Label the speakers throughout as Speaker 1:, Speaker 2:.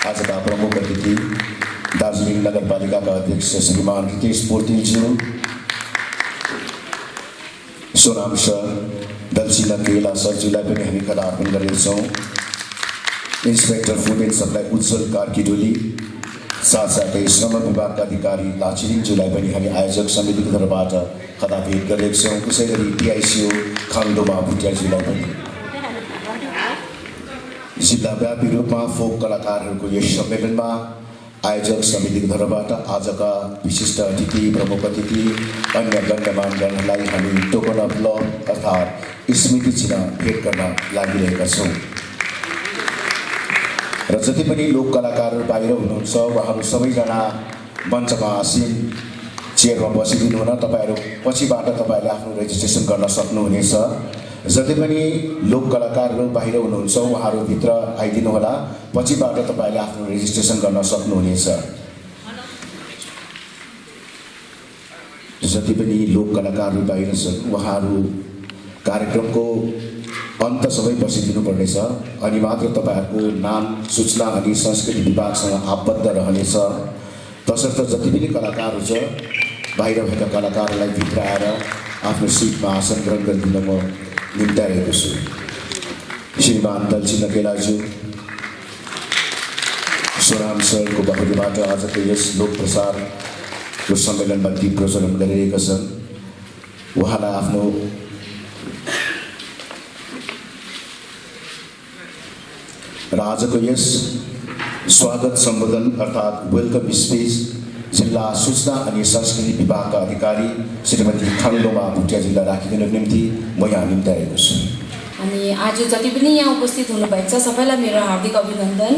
Speaker 1: आजका प्रमुख अतिथि दार्जिलिङ नगरपालिकाका अध्यक्ष श्रीमान रितेश पोर्तिलज्यू, सोनाम सर, दलसिना केला सरज्यूलाई पनि हामी कला अर्पण गर्नेछौँ। इन्सपेक्टर फुड एन्ड सप्लाई उज्जवल कार्कीडोली, साथसाथै श्रम विभागका अधिकारी लाचिलिङज्यूलाई पनि हामी आयोजक समितिको तर्फबाट कला भेट गरेका छौँ। त्यसै गरी टिआइसिओ खाङडोमा भुटियाज्यूलाई पनि। जिल्लाव्यापी रूपमा फोक कलाकारहरूको यस सम्मेलनमा आयोजक समितिको तर्फबाट आजका विशिष्ट अतिथि, प्रमुख अतिथि, अन्य गण्यमान्यहरूलाई हामी टोकन अफ लभ अर्थात् स्मृति चिन्ह भेट गर्न लागिरहेका छौँ। र जति पनि लोक कलाकारहरू बाहिर हुनुहुन्छ उहाँहरू सबैजना मञ्चमा आसीन चेयरमा बसिदिनु हुन। तपाईँहरू पछिबाट तपाईँहरूले आफ्नो रेजिस्ट्रेसन गर्न सक्नुहुनेछ। जति पनि लोक कलाकारहरू बाहिर हुनुहुन्छ उहाँहरू भित्र आइदिनु होला। पछिबाट तपाईँहरूले आफ्नो रेजिस्ट्रेसन गर्न सक्नुहुनेछ। जति पनि लोक कलाकारहरू बाहिर छन् उहाँहरू कार्यक्रमको अन्त सबै बसिदिनु पर्नेछ। अनि मात्र तपाईँहरूको नाम सूचना अनि संस्कृति विभागसँग आबद्ध रहनेछ। तसर्थ जति पनि कलाकारहरू छ बाहिर भएका कलाकारहरूलाई भित्र आएर आफ्नो सिटमा आसन ग्रहण गरिदिन म निम्ताइरहेको छु। श्रीमान दलसिना केलाज्यू, सोनाम सरको बाहुलीबाट आजको यस लोक प्रसारको सम्मेलनमा दीप प्रज्वलन गरिरहेका छन्। उहाँलाई आफ्नो र आजको यस स्वागत सम्बोधन अर्थात् वेलकम स्पिच जिल्ला सूचना अनि संस्कृति विभागका अधिकारी श्रीमती खाङडोमा भुटियाज्यूलाई राखिदिनको निम्ति म यहाँ निम्ताएको छु।
Speaker 2: अनि आज जति पनि यहाँ उपस्थित हुनुभएको छ सबैलाई मेरो हार्दिक अभिनन्दन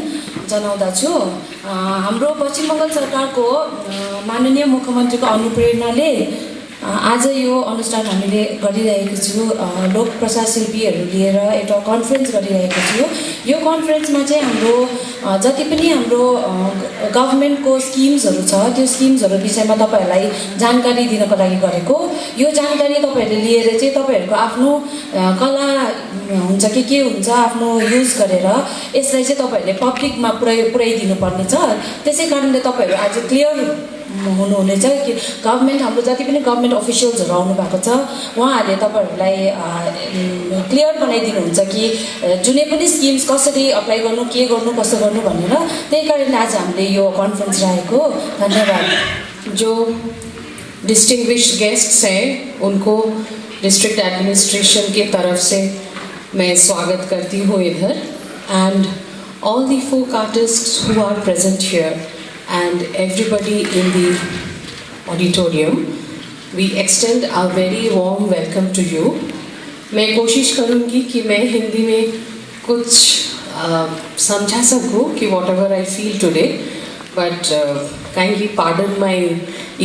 Speaker 2: जनाउँदछु। हाम्रो पश्चिम बङ्गाल सरकारको माननीय मुख्यमन्त्रीको अनुप्रेरणाले आज यो अनुष्ठान हामीले गरिरहेको छु। लोक प्रसार शिल्पीहरू लिएर एउटा कन्फरेन्स गरिरहेको छु। यो कन्फरेन्समा चाहिँ हाम्रो जति पनि हाम्रो गभर्मेन्टको स्किम्सहरू छ त्यो स्किम्सहरू विषयमा तपाईँहरूलाई जानकारी दिनको लागि गरेको। यो जानकारी तपाईँहरूले लिएर चाहिँ तपाईँहरूको आफ्नो कला हुन्छ कि के हुन्छ आफ्नो युज गरेर यसलाई चाहिँ तपाईँहरूले पब्लिकमा पुर्याइदिनु पर्ने छ। त्यसै कारणले तपाईँहरू आज क्लियर हुनुहुनेछ कि गभर्मेन्ट हाम्रो जति पनि गभर्मेन्ट अफिसियल्सहरू आउनु भएको छ उहाँहरूले तपाईँहरूलाई क्लियर बनाइदिनुहुन्छ कि जुनै पनि स्किम्स कसरी अप्लाई गर्नु, के गर्नु, कसो गर्नु भनेर। त्यही कारणले आज हामीले यो कन्फरेन्स राखेको। धन्यवाद।
Speaker 3: जो डिस्टिंग्विश्ड गेस्ट्स हैं उनको डिस्ट्रिक्ट एडमिनिस्ट्रेशन की तरफ से मैं स्वागत करती हूँ इधर। And all the folk artists who are present here and everybody in the auditorium, we extend our very warm welcome to you. मैं कोशिश करूँगी कि मैं हिंदी में कुछ समझा सकूँ कि whatever I feel today, but kindly pardon my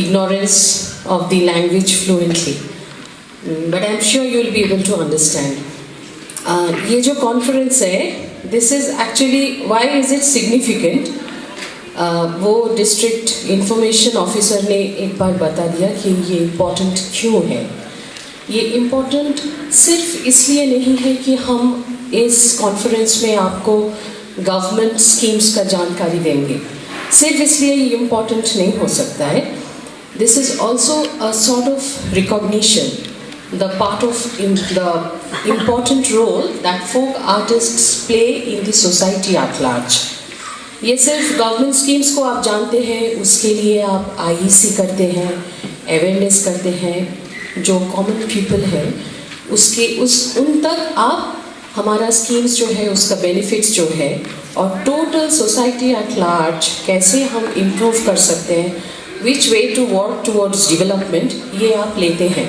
Speaker 3: ignorance of the language fluently. But I'm sure you'll be able to understand. ये जो conference है, this is actually, why is it significant? वो डिस्ट्रिक्ट इंफॉर्मेशन ऑफिसर ने एक बार बता दिया कि ये important क्यों है। ये इम्पॉर्टेंट सिर्फ इसलिए नहीं है कि हम इस कॉन्फ्रेंस में आपको गवर्नमेंट स्कीम्स का जानकारी देंगे, सिर्फ इसलिए ये इम्पॉर्टेंट नहीं हो सकता है। This is also a sort of recognition the part of the important role that folk artists play in the society at large. ये सिर्फ गवर्नमेंट स्कीम्स को आप जानते हैं उसके लिए आप आईईसी करते हैं, अवेयरनेस करते हैं। जो कॉमन पीपल है उन तक आप हमारा स्कीम्स जो है उसका बेनिफिट्स जो है और टोटल सोसाइटी एट लार्ज कैसे हम इम्प्रूव कर सकते हैं, which way to work towards development, ये आप लेते हैं।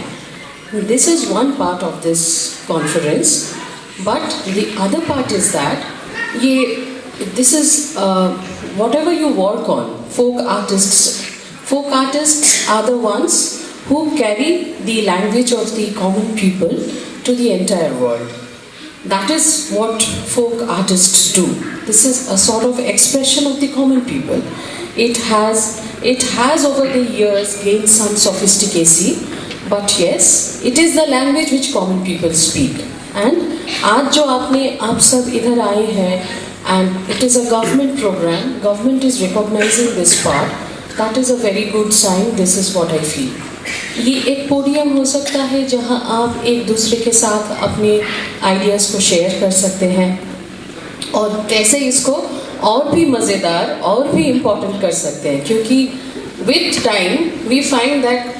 Speaker 3: This is one part of this conference. But the other part is that ये this is whatever you work on, folk artists are the ones who carry the language of the common people to the entire world. That is what folk artists do. This is a sort of expression of the common people. It has over the years gained some sophisticacy, but yes, it is the language which common people speak. And आज जो आप सब इधर आए हैं and it is a government program. Government is recognizing this part. That is a very good sign. This is what I feel. ये एक podium हो सकता है जहां आप एक दूसरे के साथ अपने आइडियाज़ को शेयर कर सकते हैं और कैसे इसको और भी मज़ेदार और भी इम्पोर्टेंट कर सकते हैं, क्योंकि with time we find that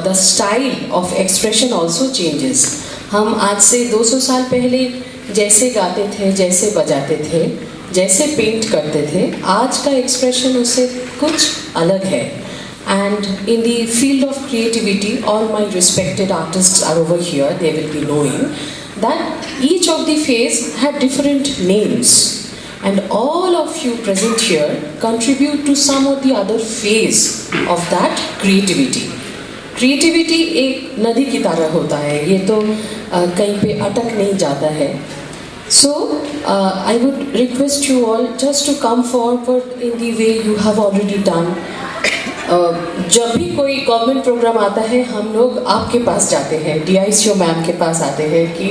Speaker 3: the style of expression also changes. हम आज से 200 साल पहले जैसे गाते थे, जैसे बजाते थे, जैसे पेंट करते थे, आज का एक्सप्रेशन उससे कुछ अलग है. And in the field of creativity, all my respected artists are over here. They will be knowing that each of the phase had different names, and all of you present here contribute to some or the other phase of that creativity. Creativity एक नदी की तरह होता है, ये तो कहीं pay अटक नहीं जाता है. So I would request you all just to come forward in the way you have already done. जब भी कोई गवर्नमेंट प्रोग्राम आता है हम लोग आपके पास जाते हैं, DICO मैम के पास आते हैं कि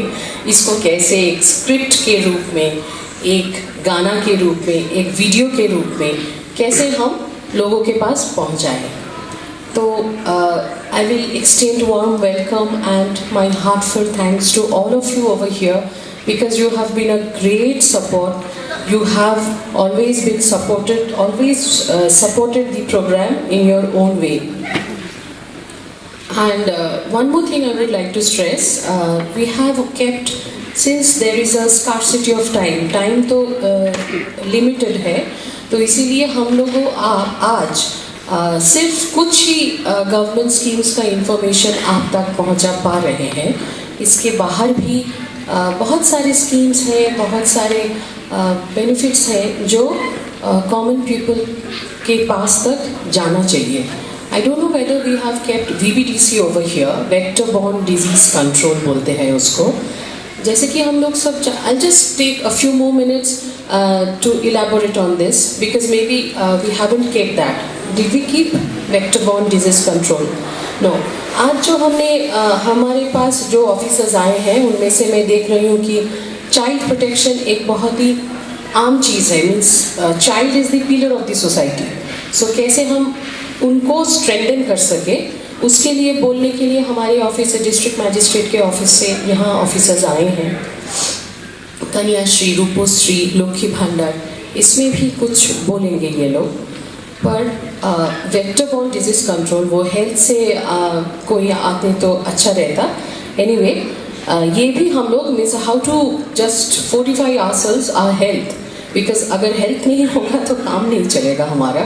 Speaker 3: इसको कैसे एक स्क्रिप्ट के रूप में, एक गाना के रूप में, एक वीडियो के रूप में कैसे हम लोगों के पास पहुंचाएं. तो I will extend warm welcome and my heartfelt thanks to all of you over here, because you have been a great support. You have always been supported, always supported the program in your own way. And one more thing I would like to stress, we have kept, since there is a scarcity of time तो limited है, तो इसीलिए हम लोगों आज सिर्फ कुछ ही government schemes का इंफॉर्मेशन आप तक पहुंचा पा रहे हैं. इसके बाहर भी बहुत सारे स्कीम्स हैं, बहुत सारे बेनिफिट्स हैं जो कॉमन पीपल के पास तक जाना चाहिए. I don't know whether we have kept VBDC over here, vector borne disease control बोलते हैं उसको. जैसे कि हम लोग सब, I just take a few more minutes to elaborate on this, because maybe we haven't kept that. Did we keep vector borne disease control? No. आज जो हमने हमारे पास जो ऑफिसर्स आए हैं उनमें से मैं देख रही हूँ कि चाइल्ड प्रोटेक्शन एक बहुत ही आम चीज़ है. Means child is the pillar of the society. So कैसे हम उनको स्ट्रेंथन कर सके, उसके लिए बोलने के लिए हमारे ऑफिस से, डिस्ट्रिक्ट मैजिस्ट्रेट के ऑफिस से यहाँ ऑफिसर्स आए हैं. कन्याश्री, रूपोश्री, लक्ष्मी भंडार, इसमें भी कुछ बोलेंगे ये लोग. पर वेक्टर बॉर्न डिजीज कंट्रोल, वो हेल्थ से कोई आते तो अच्छा रहता. एनीवे, ये भी हम लोग means how to just fortify ourselves our health, because अगर हेल्थ नहीं होगा तो काम नहीं चलेगा हमारा.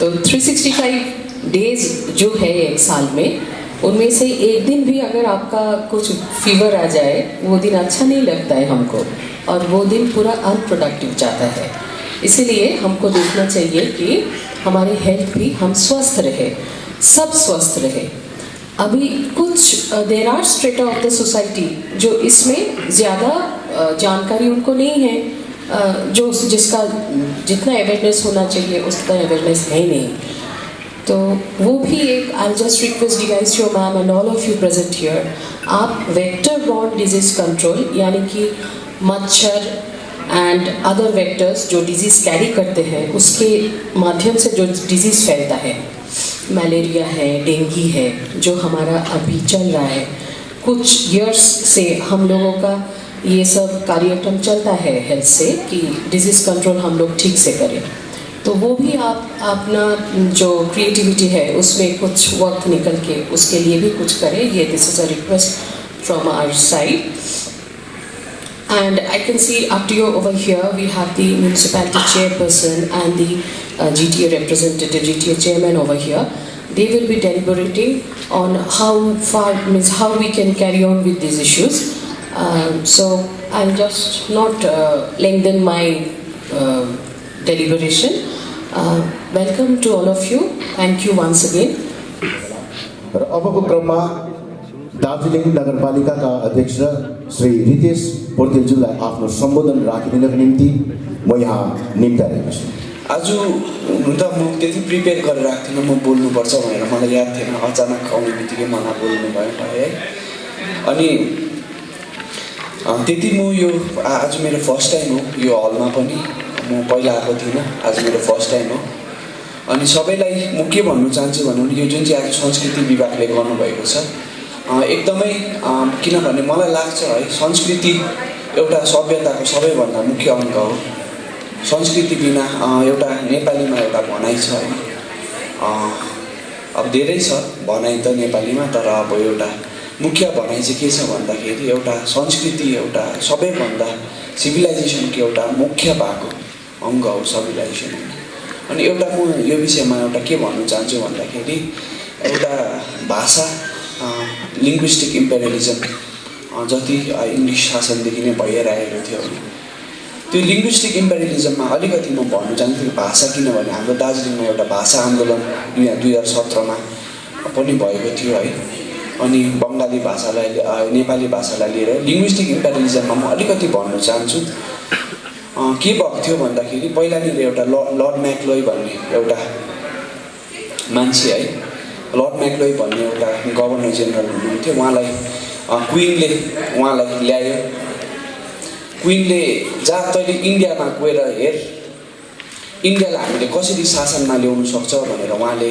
Speaker 3: तो 365 डेज जो है एक साल में, उनमें से एक दिन भी अगर आपका कुछ फीवर आ जाए, वो दिन अच्छा नहीं लगता है हमको, और वो दिन पूरा अनप्रोडक्टिव जाता है. इसीलिए हमको देखना चाहिए कि हमारी हेल्थ भी, हम स्वस्थ रहे, सब स्वस्थ रहे. अभी कुछ there are strata of the society जो इसमें ज़्यादा जानकारी उनको नहीं है, जो जिसका जितना अवेयरनेस होना चाहिए उसका अवेयरनेस है नहीं. तो वो भी एक, I just request DICO ma'am and all of you present here, आप वेक्टर बॉर्न डिजीज कंट्रोल, यानी कि मच्छर एंड अदर वेक्टर्स जो डिजीज़ कैरी करते हैं उसके माध्यम से जो डिजीज़ फैलता है, मलेरिया है, डेंगू है, जो हमारा अभी चल रहा है, कुछ ईयर्स से हम लोगों का ये सब कार्यक्रम चलता है हेल्थ से कि डिजीज़ कंट्रोल हम लोग ठीक से करें. तो वो भी आप अपना जो क्रिएटिविटी है उसमें कुछ वक्त निकल के उसके लिए भी कुछ करें. ये this is a request from our side. And I can see up to you over here we have the municipality chairperson and the GTA representative, GTA chairman over here. They will be deliberating on how far, means how we can carry on with these issues. So I'll just not lengthen my deliberation. Welcome to all of you. Thank you once again.
Speaker 1: अबको क्रममा दार्जिलिङ नगरपालिकाका अध्यक्ष श्री रितेश पोर्तेलज्यूलाई आफ्नो सम्बोधन राखिदिनको निम्ति म यहाँ निम्ताएको छु.
Speaker 4: आज हुन त म त्यति प्रिपेयर गरेर आएको थिइनँ, म बोल्नुपर्छ भनेर मलाई याद थिएन. अचानक आउने बित्तिकै मलाई बोल्नुभयो है. अनि त्यति म यो आज मेरो फर्स्ट टाइम हो यो हलमा पनि, म पहिला आएको थिइनँ, आज मेरो फर्स्ट टाइम हो। अनि सबैलाई म के भन्नु चाहन्छु भने यो जुन चाहिँ आज संस्कृति विभागले गर्नुभएको छ एकदमै किनभने मलाई लाग्छ है संस्कृति एउटा सभ्यताको सबैभन्दा मुख्य अङ्ग हो। संस्कृति बिना एउटा नेपालीमा एउटा भनाइ छ होइन, अब धेरै छ भनाइ त नेपालीमा, तर अब एउटा मुख्य भनाइ चाहिँ के छ भन्दाखेरि एउटा संस्कृति एउटा सबैभन्दा सिभिलाइजेसनको एउटा मुख्य भाग हो, अङ्ग हो सिभिलाइजेसन। अनि एउटा म यो विषयमा एउटा के भन्न चाहन्छु भन्दाखेरि एउटा भाषा लिङ्ग्विस्टिक इम्पेरियलिजम जति इङ्ग्लिस शासनदेखि नै भइरहेको थियो त्यो लिङ्ग्विस्टिक इम्पेरियलिजममा अलिकति म भन्न चाहन्छु भाषा, किनभने हाम्रो दार्जिलिङमा एउटा भाषा आन्दोलन 2017मा पनि भएको थियो है। अनि बङ्गाली भाषालाई नेपाली भाषालाई लिएर लिङ्ग्विस्टिक इम्पेरियलिजममा म अलिकति भन्न चाहन्छु के भएको थियो भन्दाखेरि पहिलानिर एउटा लर्ड म्याक्लोई भन्ने एउटा मान्छे है, लर्ड म्याक्लोई भन्ने एउटा गभर्नर जेनरल हुनुहुन्थ्यो। क्विनले उहाँलाई ल्यायो। क्विनले जहाँ तैँले इन्डियामा गएर हेर इन्डियालाई हामीले कसरी शासनमा ल्याउनु सक्छ भनेर उहाँले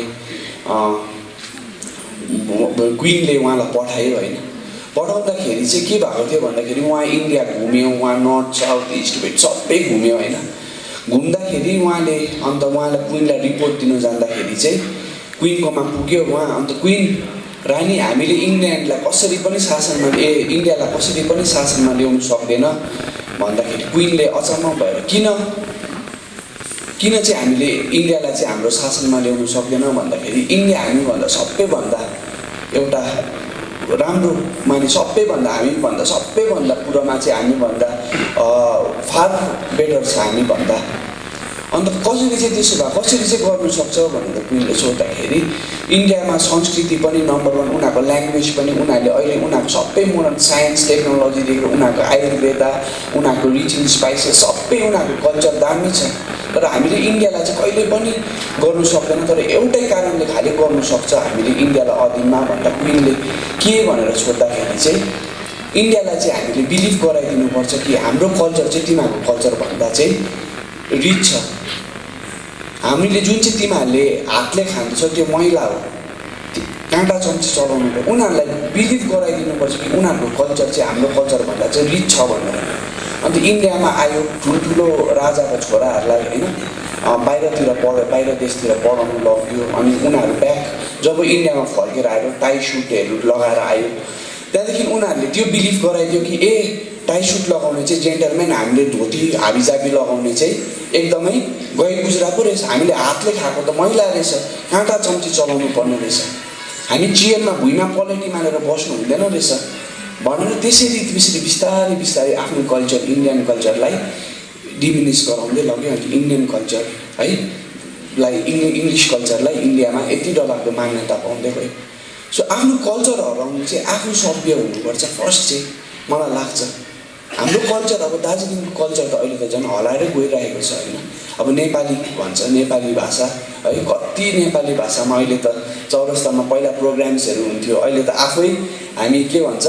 Speaker 4: क्विनले उहाँलाई पठायो होइन। पठाउँदाखेरि चाहिँ के भएको थियो भन्दाखेरि उहाँ इन्डिया घुम्यो, उहाँ नर्थ साउथ इस्ट वेस्ट सबै घुम्यो होइन। घुम्दाखेरि उहाँले अन्त उहाँलाई क्विनलाई रिपोर्ट दिनु जाँदाखेरि चाहिँ क्विनकोमा पुग्यो उहाँ। अन्त क्विन रानी हामीले इङ्ल्यान्डलाई कसरी पनि शासनमा इन्डियालाई कसरी पनि शासनमा ल्याउनु सक्दैन भन्दाखेरि क्विनले अचम्म भएर किन चाहिँ हामीले इन्डियालाई चाहिँ हाम्रो शासनमा ल्याउनु सक्दैन भन्दाखेरि इन्डिया हामीभन्दा सबैभन्दा एउटा राम्रो माने सबैभन्दा पुरोमा चाहिँ हामीभन्दा फार बेटर छ हामीभन्दा। अन्त कसरी चाहिँ त्यसो भए कसरी चाहिँ गर्नु सक्छ भनेर क्विनले सोद्धाखेरि इन्डियामा संस्कृति पनि नम्बर 1, उनीहरूको ल्याङ्ग्वेज पनि उनीहरूले अहिले उनीहरूको सबै मोडर्न साइन्स टेक्नोलोजीदेखि उनीहरूको आयुर्वेदा उनीहरूको रिच इन स्पाइसेस सबै उनीहरूको कल्चर दामी छ। तर हामीले इन्डियालाई चाहिँ कहिले पनि गर्नु सक्दैन, तर एउटै कारणले खालि गर्नु सक्छ हामीले इन्डियालाई अधीनमा भन्दा क्विनले के भनेर सोद्धाखेरि चाहिँ इन्डियालाई चाहिँ हामीले बिलिभ गराइदिनुपर्छ कि हाम्रो कल्चर चाहिँ तिमीहरूको कल्चर भन्दा चाहिँ रिच छ। हामीले जुन चाहिँ तिमीहरूले हातले खान्छ त्यो मैला हो, काँटा चम्ची चलाउनु पर्छ। उनीहरूलाई बिलिभ गराइदिनुपर्छ कि उनीहरूको कल्चर चाहिँ हाम्रो कल्चरभन्दा चाहिँ रिच छ भनेर। अन्त इन्डियामा आयो ठुल्ठुलो राजाको छोराहरूलाई होइन बाहिर देशतिर पढाउनु लग्यो। अनि उनीहरू ब्याक जब इन्डियामा फर्केर आयो टाई सुटहरू लगाएर आयो, त्यहाँदेखि उनीहरूले त्यो बिलिभ गराइदियो कि टाई सुट लगाउने चाहिँ जेन्टलमेन, हामीले धोती हाबीजाबी लगाउने चाहिँ एकदमै गई गुजरा पो रहेछ, हामीले हातले खाएको त मैला रहेछ, काँटा चम्ची चलाउनु पर्ने रहेछ, हामी चेयरमा भुइँमा पलेटी मारेर बस्नु हुँदैन रहेछ भनेर त्यसरी बिस्तारै आफ्नो कल्चर इन्डियन कल्चरलाई डिमिनिस गराउँदै लग्यो। अनि इन्डियन कल्चर है इङ्ग्लिस कल्चरलाई इन्डियामा यति डरलाग्दो मान्यता पाउँदै गयो। सो आफ्नो कल्चर हराउनु चाहिँ आफू सभ्य हुनुपर्छ फर्स्ट चाहिँ मलाई लाग्छ। हाम्रो कल्चर अब दार्जिलिङको कल्चर त अहिले त झन् हराएर गइरहेको छ होइन। अब नेपाली भन्छ नेपाली भाषा है, कति नेपाली भाषामा अहिले त चौरस्तामा पहिला प्रोग्राम्सहरू हुन्थ्यो, अहिले त आफै हामी के भन्छ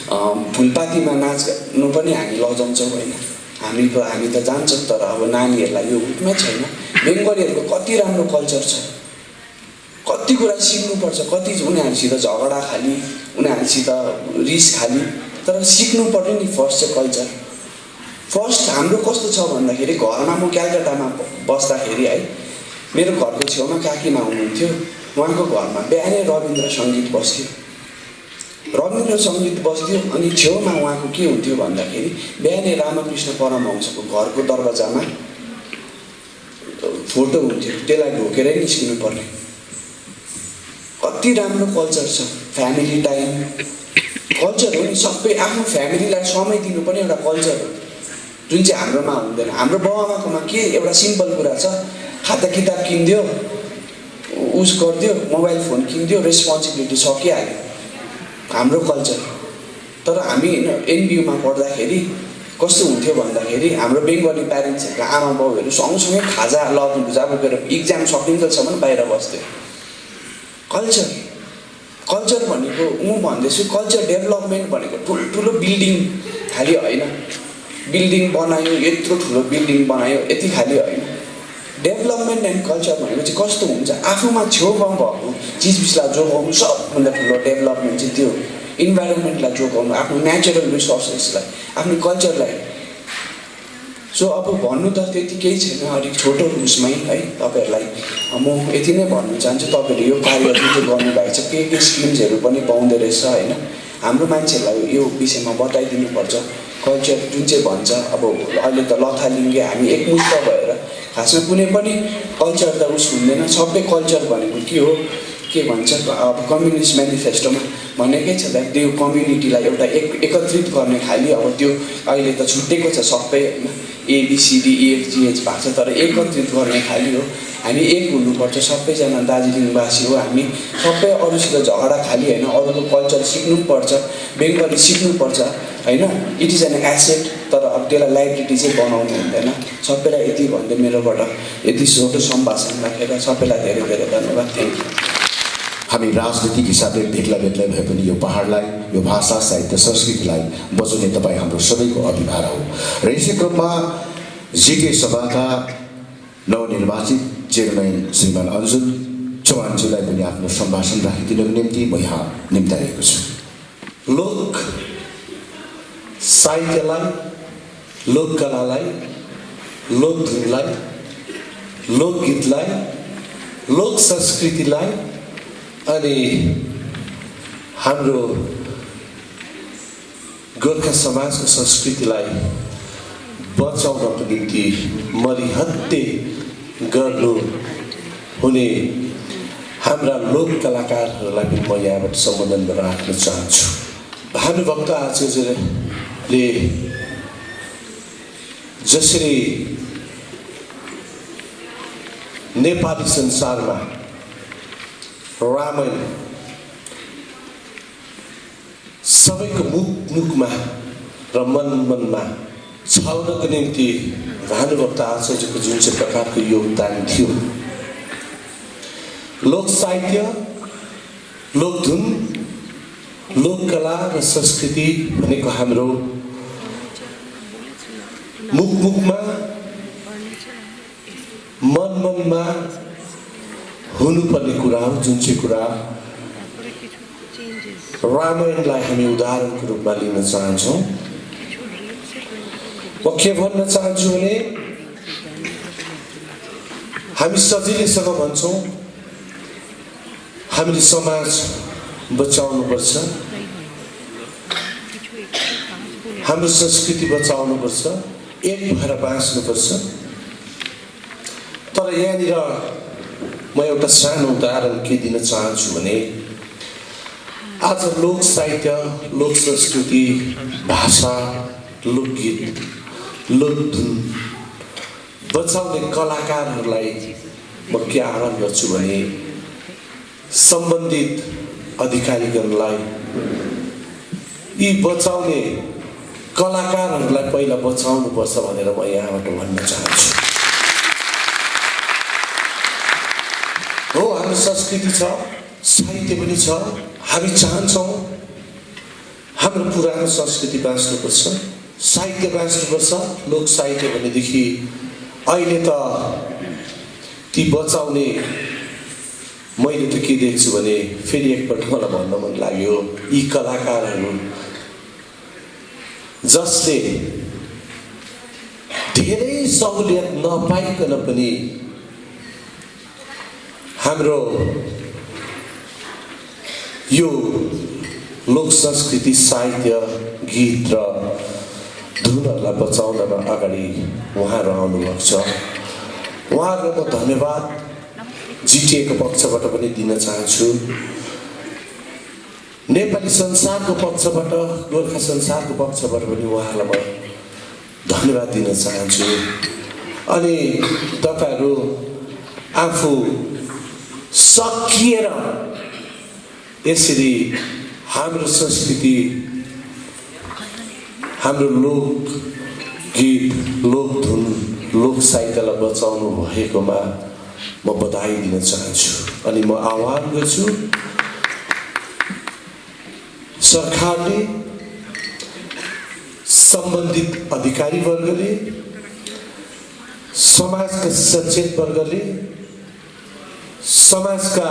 Speaker 4: फुलपातीमा नाच्नु पनि हामी लजाउँछौँ होइन। हामी त जान्छौँ, तर अब नानीहरूलाई यो हुँदै छैन। बेङ्गलीहरूको कति राम्रो कल्चर छ, कति कुरा सिक्नुपर्छ, कति उनीहरूसित झगडा खाली उनीहरूसित रिस खाली, तर सिक्नु पर्यो नि फर्स्ट चाहिँ कल्चर। फर्स्ट हाम्रो कस्तो छ भन्दाखेरि घरमा म कलकत्तामा बस्दाखेरि है मेरो घरको छेउमा काकीमा हुनुहुन्थ्यो, उहाँको घरमा बिहानै रविन्द्र सङ्गीत बस्थ्यो। अनि छेउमा उहाँको के हुन्थ्यो भन्दाखेरि बिहानै रामकृष्ण परमहंसको घरको दरवाजामा फोटो हुन्थ्यो, त्यसलाई ढोकेरै निस्किनु पर्ने। कति राम्रो कल्चर छ, फ्यामिली टाइम कल्चर हो नि। सबै आफ्नो फ्यामिलीलाई समय दिनु पनि एउटा कल्चर हो जुन चाहिँ हाम्रोमा हुँदैन। हाम्रो बाबुआमाकोमा के एउटा सिम्पल कुरा छ, खाता किताब किनिदियो, उस गरिदियो, मोबाइल फोन किनिदियो, रेस्पोन्सिबिलिटी सकिहाल्यो हाम्रो कल्चर। तर हामी एनबियुमा पढ्दाखेरि कस्तो हुन्थ्यो भन्दाखेरि हाम्रो बेङ्गली प्यारेन्ट्सहरूका आमा बाउहरू सँगसँगै खाजा लगेर जब गएर इक्जाम सकिन्जेलसम्म बाहिर बस्थ्यो। कल्चर भनेको म भन्दैछु कल्चर डेभलपमेन्ट भनेको ठुल्ठुलो बिल्डिङ खालि होइन, बिल्डिङ बनायो, यत्रो ठुलो बिल्डिङ बनायो, यति खालि होइन। डेभलपमेन्ट एन्ड कल्चर भनेपछि कस्तो हुन्छ, आफूमा छेउमा भएको चिजबिजलाई जोगाउनु सबभन्दा ठुलो डेभलपमेन्ट चाहिँ त्यो। इन्भाइरोमेन्टलाई जोगाउनु, आफ्नो नेचुरल रिसोर्सेसलाई, आफ्नो कल्चरलाई। सो अब भन्नु त त्यति केही छैन, अलिक छोटो उसमै है तपाईँहरूलाई म यति नै भन्नु चाहन्छु। तपाईँहरूले यो कार्य जुन चाहिँ गर्नुभएको छ, के स्किम्सहरू पनि पाउँदो रहेछ होइन, हाम्रो मान्छेहरूलाई यो विषयमा बताइदिनुपर्छ। कल्चर जुन चाहिँ भन्छ, अब अहिले त लथालिङ्गे हामी एकमुष्ट भएर खासमा कुनै पनि कल्चर त उस हुँदैन। सबै कल्चर भनेको के हो, के भन्छ अब कम्युनिस्ट मेनिफेस्टोमा भनेकै छ त्यो कम्युनिटीलाई एउटा एकत्रित गर्ने खालि। अब त्यो अहिले त छुट्टेको छ सबै होइन, ABCDEFGH भएको छ, तर एकत्रित गर्ने खालि हो। हामी एक हुनुपर्छ, सबैजना दार्जिलिङवासी हो हामी, सबै अरूसित झगडा खालि होइन, अरूको कल्चर सिक्नु पनि पर्छ, बेङ्गली सिक्नुपर्छ होइन। इट इज एन एसेट, तर अब त्यसलाई लाइबिलिटी चाहिँ बनाउनु हुँदैन। सबैलाई यति भन्दै मेरोबाट यति छोटो सम्भाषण राखेर सबैलाई धेरै धेरै धन्यवाद। Thank you.
Speaker 1: हामी राजनीतिक हिसाबले बेग्ला बेग्लै भए पनि यो पहाडलाई, यो भाषा, साहित्य, संस्कृतिलाई बचाउने तपाईँ हाम्रो सबैको अभिभार हो। र यसै क्रममा जिटिए सभाका नवनिर्वाचित चेयरम्यान श्रीमान अन्जुल चौहानज्यूलाई पनि आफ्नो सम्भाषण राखिदिनको निम्ति म यहाँ निम्ताएको छु।
Speaker 5: लोक साहित्यलाई, लोककलालाई, लोकधुनलाई, लोकगीतलाई, लोक संस्कृतिलाई अनि हाम्रो गोर्खा समाजको संस्कृतिलाई बचाउनको निम्ति मरिहत्ते गर्नु हुने हाम्रा लोक कलाकारहरूलाई पनि म यहाँबाट सम्बोधन राख्न चाहन्छु। भानुभक्त आचार्यले जसरी नेपाली संसारमा रामायण सबैको मुखमा र मनमा छाउनको निम्ति भानुभक्त आचार्यको जुन चाहिँ प्रकारको योगदान थियो, लोक साहित्य, लोकधुन, लोककला र संस्कृति भनेको हाम्रो मुखमा मनमा हुनुपर्ने कुरा हो। जुन चाहिँ कुरा रामायणलाई हामी उदाहरणको रूपमा लिन चाहन्छौँ। म के भन्न चाहन्छु भने हामी सजिलैसँग भन्छौँ हामीले समाज बचाउनुपर्छ, हाम्रो संस्कृति बचाउनुपर्छ, एक भएर बाँच्नुपर्छ। तर यहाँनिर म एउटा सानो उदाहरण के दिन चाहन्छु भने आज लोक साहित्य, लोक संस्कृति, भाषा, लोकगीत, लोकधुन बचाउने कलाकारहरूलाई म के आह्वान गर्छु भने सम्बन्धित अधिकारीगणलाई यी बचाउने कलाकारहरूलाई पहिला बचाउनुपर्छ भनेर म यहाँबाट भन्न चाहन्छु। हो, हाम्रो संस्कृति छ, साहित्य पनि छ, हामी चाहन्छौँ हाम्रो पुरानो संस्कृति बाँच्नुपर्छ, साहित्य बाँच्नुपर्छ। लोक साहित्य भनेदेखि अहिले त ती बचाउने मैले त के देख्छु भने फेरि एकपल्ट मलाई भन्न मन लाग्यो, यी कलाकारहरू जसले धेरै सहुलियत नपाइकन पनि हाम्रो यो लोक संस्कृति, साहित्य, गीत र धुनहरूलाई बचाउनमा अगाडि उहाँहरू आउनुभएको छ। उहाँहरूलाई म धन्यवाद जिटिएको पक्षबाट पनि दिन चाहन्छु, नेपाली संसारको पक्षबाट, गोर्खा संसारको पक्षबाट पनि उहाँहरूलाई म धन्यवाद दिन चाहन्छु। अनि तपाईँहरू आफू सकिएर यसरी हाम्रो संस्कृति, हाम्रो लोक गीत, लोकधुन, लोक साहित्यलाई बचाउनु भएकोमा म बधाई दिन चाहन्छु। अनि म आह्वान गर्छु सरकारले सम्बन्धित अधिकारी वर्गले, समाजका सचेत वर्गले, समाजका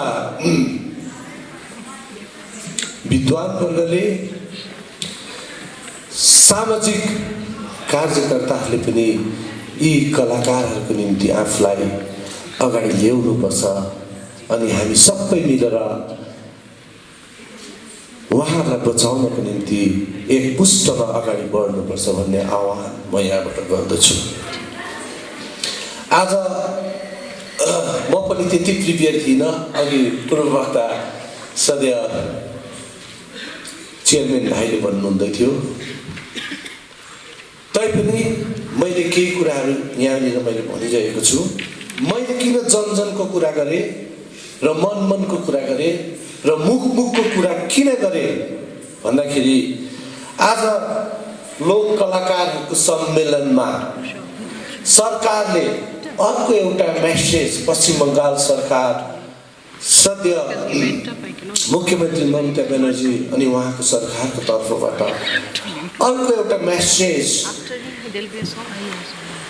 Speaker 5: विद्वान वर्गले, सामाजिक कार्यकर्ताहरूले पनि यी कलाकारहरूको निम्ति आफूलाई अगाडि ल्याउनुपर्छ अनि हामी सबै मिलेर उहाँहरूलाई बचाउनको निम्ति एक पुष्टमा अगाडि बढ्नुपर्छ भन्ने आह्वान म यहाँबाट गर्दछु। आज म पनि त्यति प्रिपेयर थिइनँ। अघि पूर्ववक्ता सदैव चेयरम्यान भाइले भन्नुहुँदै थियो, तैपनि मैले केही कुराहरू यहाँनिर मैले भनिरहेको छु। मैले किन जनजनको कुरा गरेँ र मनमनको कुरा गरेँ र मुखको कुरा किन गरेँ भन्दाखेरि आज लोक कलाकारहरूको सम्मेलनमा सरकारले अर्को एउटा मेसेज, पश्चिम बङ्गाल सरकार, सद्य मुख्यमन्त्री ममता ब्यानर्जी अनि उहाँको सरकारको तर्फबाट अर्को एउटा मेसेज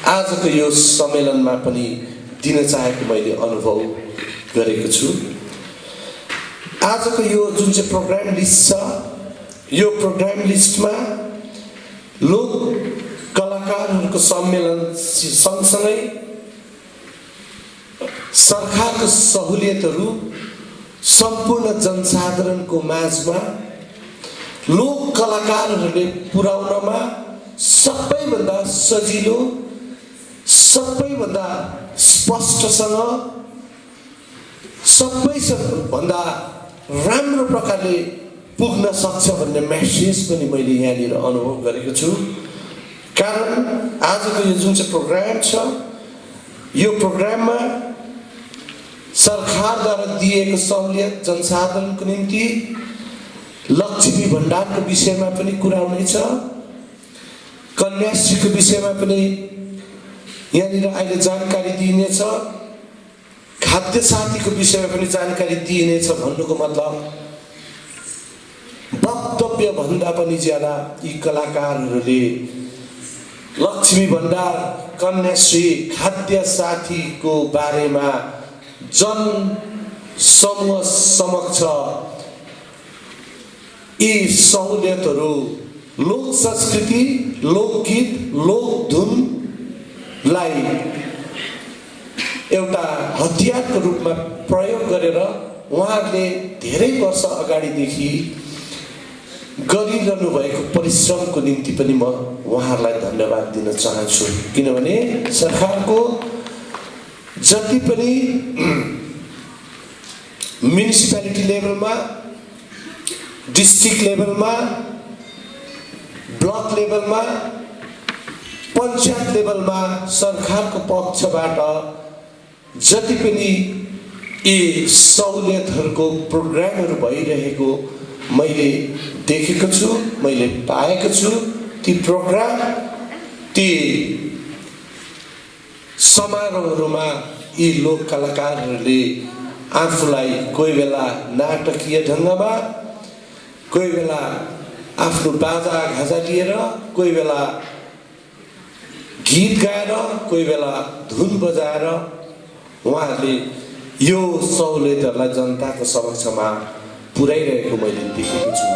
Speaker 5: आजको यो सम्मेलनमा पनि दिन चाहेको मैले अनुभव गरेको छु। आजको यो जुन चाहिँ प्रोग्राम लिस्ट छ, यो प्रोग्राम लिस्टमा लोक कलाकारहरूको सम्मेलन सँगसँगै सरकारको सहुलियतहरू सम्पूर्ण जनसाधारणको माझमा लोक कलाकारहरूले पुर्याउनमा सबैभन्दा सजिलो, सबैभन्दा स्पष्टसँग, सबैभन्दा राम्रो प्रकारले पुग्न सक्छ भन्ने मेसेज पनि मैले यहाँनिर अनुभव गरेको छु। कारण आजको यो जुन चाहिँ प्रोग्राम छ, यो प्रोग्राममा सरकारद्वारा दिएको सहुलियत जनसाधारणको निम्ति लक्ष्मी भण्डारको विषयमा पनि कुरा हुनेछ, कन्याश्रीको विषयमा पनि यहाँनिर अहिले जानकारी दिइनेछ, खाद्य साथीको विषयमा पनि जानकारी दिइनेछ। भन्नुको मतलब वक्तव्य भन्दा पनि ज्यादा यी कलाकारहरूले लक्ष्मी भण्डार, कन्याश्री, खाद्य साथीको बारेमा जन समूह समक्ष यी सहुलियतहरू, लोक संस्कृति, लोकगीत, लोकधुनलाई एउटा हतियारको रूपमा प्रयोग गरेर उहाँहरूले धेरै वर्ष अगाडिदेखि गरिरहनु भएको परिश्रमको निम्ति पनि म उहाँहरूलाई धन्यवाद दिन चाहन्छु। किनभने सरकारको जति पनि म्युनिसिपालिटी लेभलमा, डिस्ट्रिक्ट लेभलमा, ब्लक लेभलमा, पञ्चायत लेभलमा सरकारको पक्षबाट जति पनि यी सहुलियतहरूको प्रोग्रामहरू भइरहेको मैले देखेको छु, मैले पाएको छु। ती प्रोग्राम, ती समारोहहरूमा यी लोक कलाकारहरूले आफूलाई कोही बेला नाटकीय ढङ्गमा, कोही बेला आफ्नो बाजा घाजा लिएर, कोही बेला गीत गाएर, कोही बेला धुन बजाएर उहाँहरूले यो सहुलियतहरूलाई जनताको समक्षमा पुर्याइरहेको मैले देखेको छु।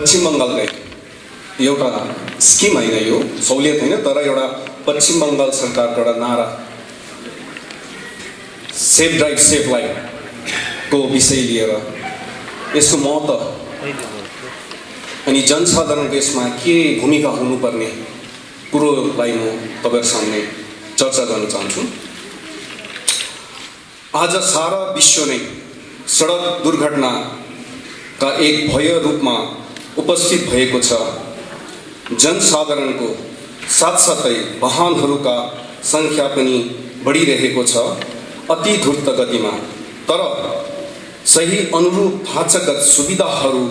Speaker 6: पश्चिम बङ्गालकै एउटा स्किम होइन, यो सहुलियत होइन, तर एउटा पश्चिम बङ्गाल सरकारको एउटा नारा सेफ ड्राइभ सेफ लाइफको विषय लिएर यसको महत्त्व अनि जनसाधारणको यसमा के भूमिका हुनुपर्ने कुरोलाई म तपाईँहरू सामने चर्चा गर्न चाहन्छु। आज सारा विश्व नै सडक दुर्घटनाका एक भय रूपमा उपस्थित भएको छ। जनसाधारणको साथसाथै वाहनहरूका सङ्ख्या पनि बढिरहेको छ अति द्रुत गतिमा। तर सही अनुरूप ढाँचागत सुविधाहरू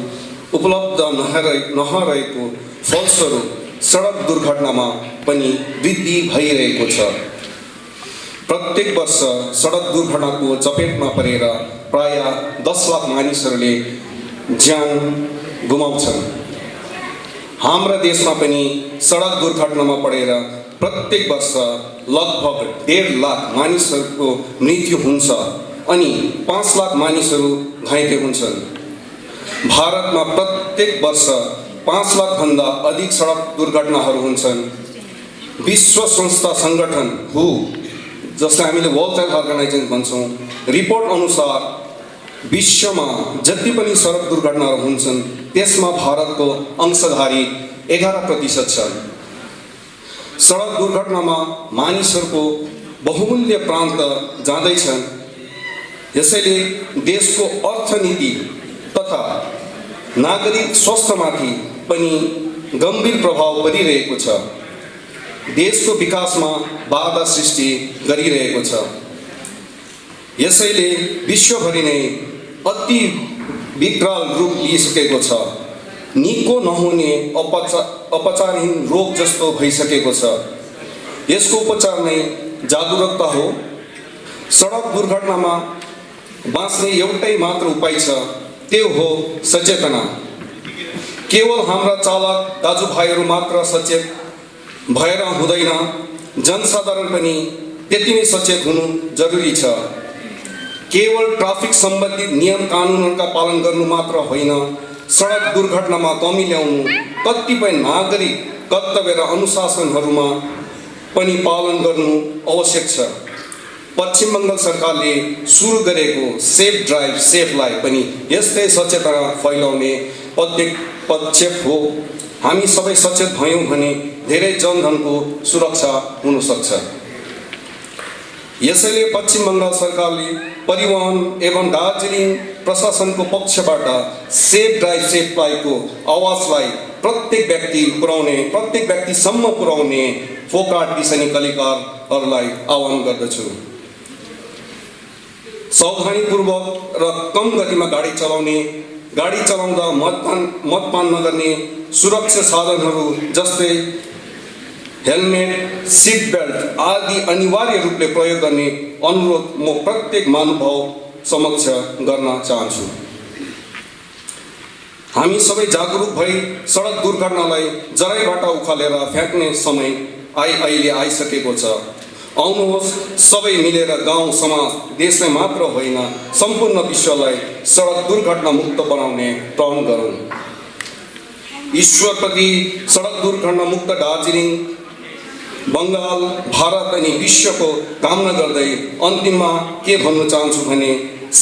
Speaker 6: उपलब्ध नरहेको फलस्वरूप सडक दुर्घटनामा पनि वृद्धि भइरहेको छ। प्रत्येक वर्ष सडक दुर्घटनाको चपेटमा परेर प्राय 10 लाख मानिसहरूले ज्यान गुमाउँछन्। हाम्रा देशमा पनि सडक दुर्घटनामा परेर प्रत्येक वर्ष लगभग 1.5 लाख मानिसहरूको मृत्यु हुन्छ अनि 5 लाख मानिसहरू घाइते हुन्छन्। भारतमा प्रत्येक वर्ष 5 लाखभन्दा अधिक सडक दुर्घटनाहरू हुन्छन्। विश्व संस्था सङ्गठन हु, जसलाई हामीले वर्ल्ड हेल्थ अर्गनाइजेसन भन्छौँ, रिपोर्ट अनुसार विश्वमा जति पनि सडक दुर्घटनाहरू हुन्छन् त्यसमा भारतको अंशधारी 11% छ। सडक दुर्घटनामा मानिसहरूको बहुमूल्य प्राण त जाँदैछन्, यसैले देशको अर्थनीति तथा नागरिक स्वास्थ्यमाथि पनि गम्भीर प्रभाव परिरहेको छ। देशको विकासमा बाधा सृष्टि गरिरहेको छ। यसैले विश्वभरि नै अति विकराल रूप लिइसकेको छ। निको नहुने उपचारहीन रोग जस्तो भइसकेको छ। यसको उपचार नै जागरुकता हो। सडक दुर्घटनामा बाँच्ने एउटै मात्र उपाय छ, त्यो हो सचेतना। केवल हाम्रा चालक दाजुभाइहरू मात्र सचेत भएर हुँदैन, जनसाधारण पनि त्यति नै सचेत हुनु जरुरी छ। केवल ट्राफिक सम्बन्धित नियम कानुनहरूका पालन गर्नु मात्र होइन, सडक दुर्घटनामा कमी ल्याउनु कतिपय नागरिक कर्तव्य र अनुशासनहरूमा पनि पालन गर्नु आवश्यक छ। पश्चिम बङ्गाल सरकारले सुरु गरेको सेफ ड्राइभ सेफ लाइफ पनि यस्तै सचेतना फैलाउने पदक्षेप हो। हामी सबै सचेत भयौँ भने धेरै जनधनको सुरक्षा हुन सक्छ। यसैले पश्चिम बङ्गाल सरकारले परिवहन एवं दार्जिलिङ प्रशासनको पक्षबाट सेफ ड्राइभ सेफ लाइफको आवाजलाई प्रत्येक व्यक्तिसम्म पुर्याउने फोकाट दिशा निकालेकाहरूलाई आह्वान गर्दछु। सावधानीपूर्वक र कम गतिमा गाडी चलाउँदा मदपान नगर्ने, सुरक्षा साधनहरू जस्तै हेलमेट, सिट बेल्ट आदि अनिवार्य रूपले प्रयोग गर्ने अनुरोध म प्रत्येक महानुभाव समक्ष गर्न चाहन्छु। हामी सबै जागरुक भई सडक दुर्घटनालाई जराबाट उखालेर फ्याँक्ने समय अहिले आइसकेको छ। आउनुहोस् सबै मिलेर गाउँ समाज देशलाई मात्र होइन सम्पूर्ण विश्वलाई सडक दुर्घटना मुक्त बनाउने प्रण गरौँ। ईश्वरप्रति सडक दुर्घटना मुक्त दार्जिलिङ, बङ्गाल, भारत अनि विश्वको कामना गर्दै अन्तिममा के भन्न चाहन्छु भने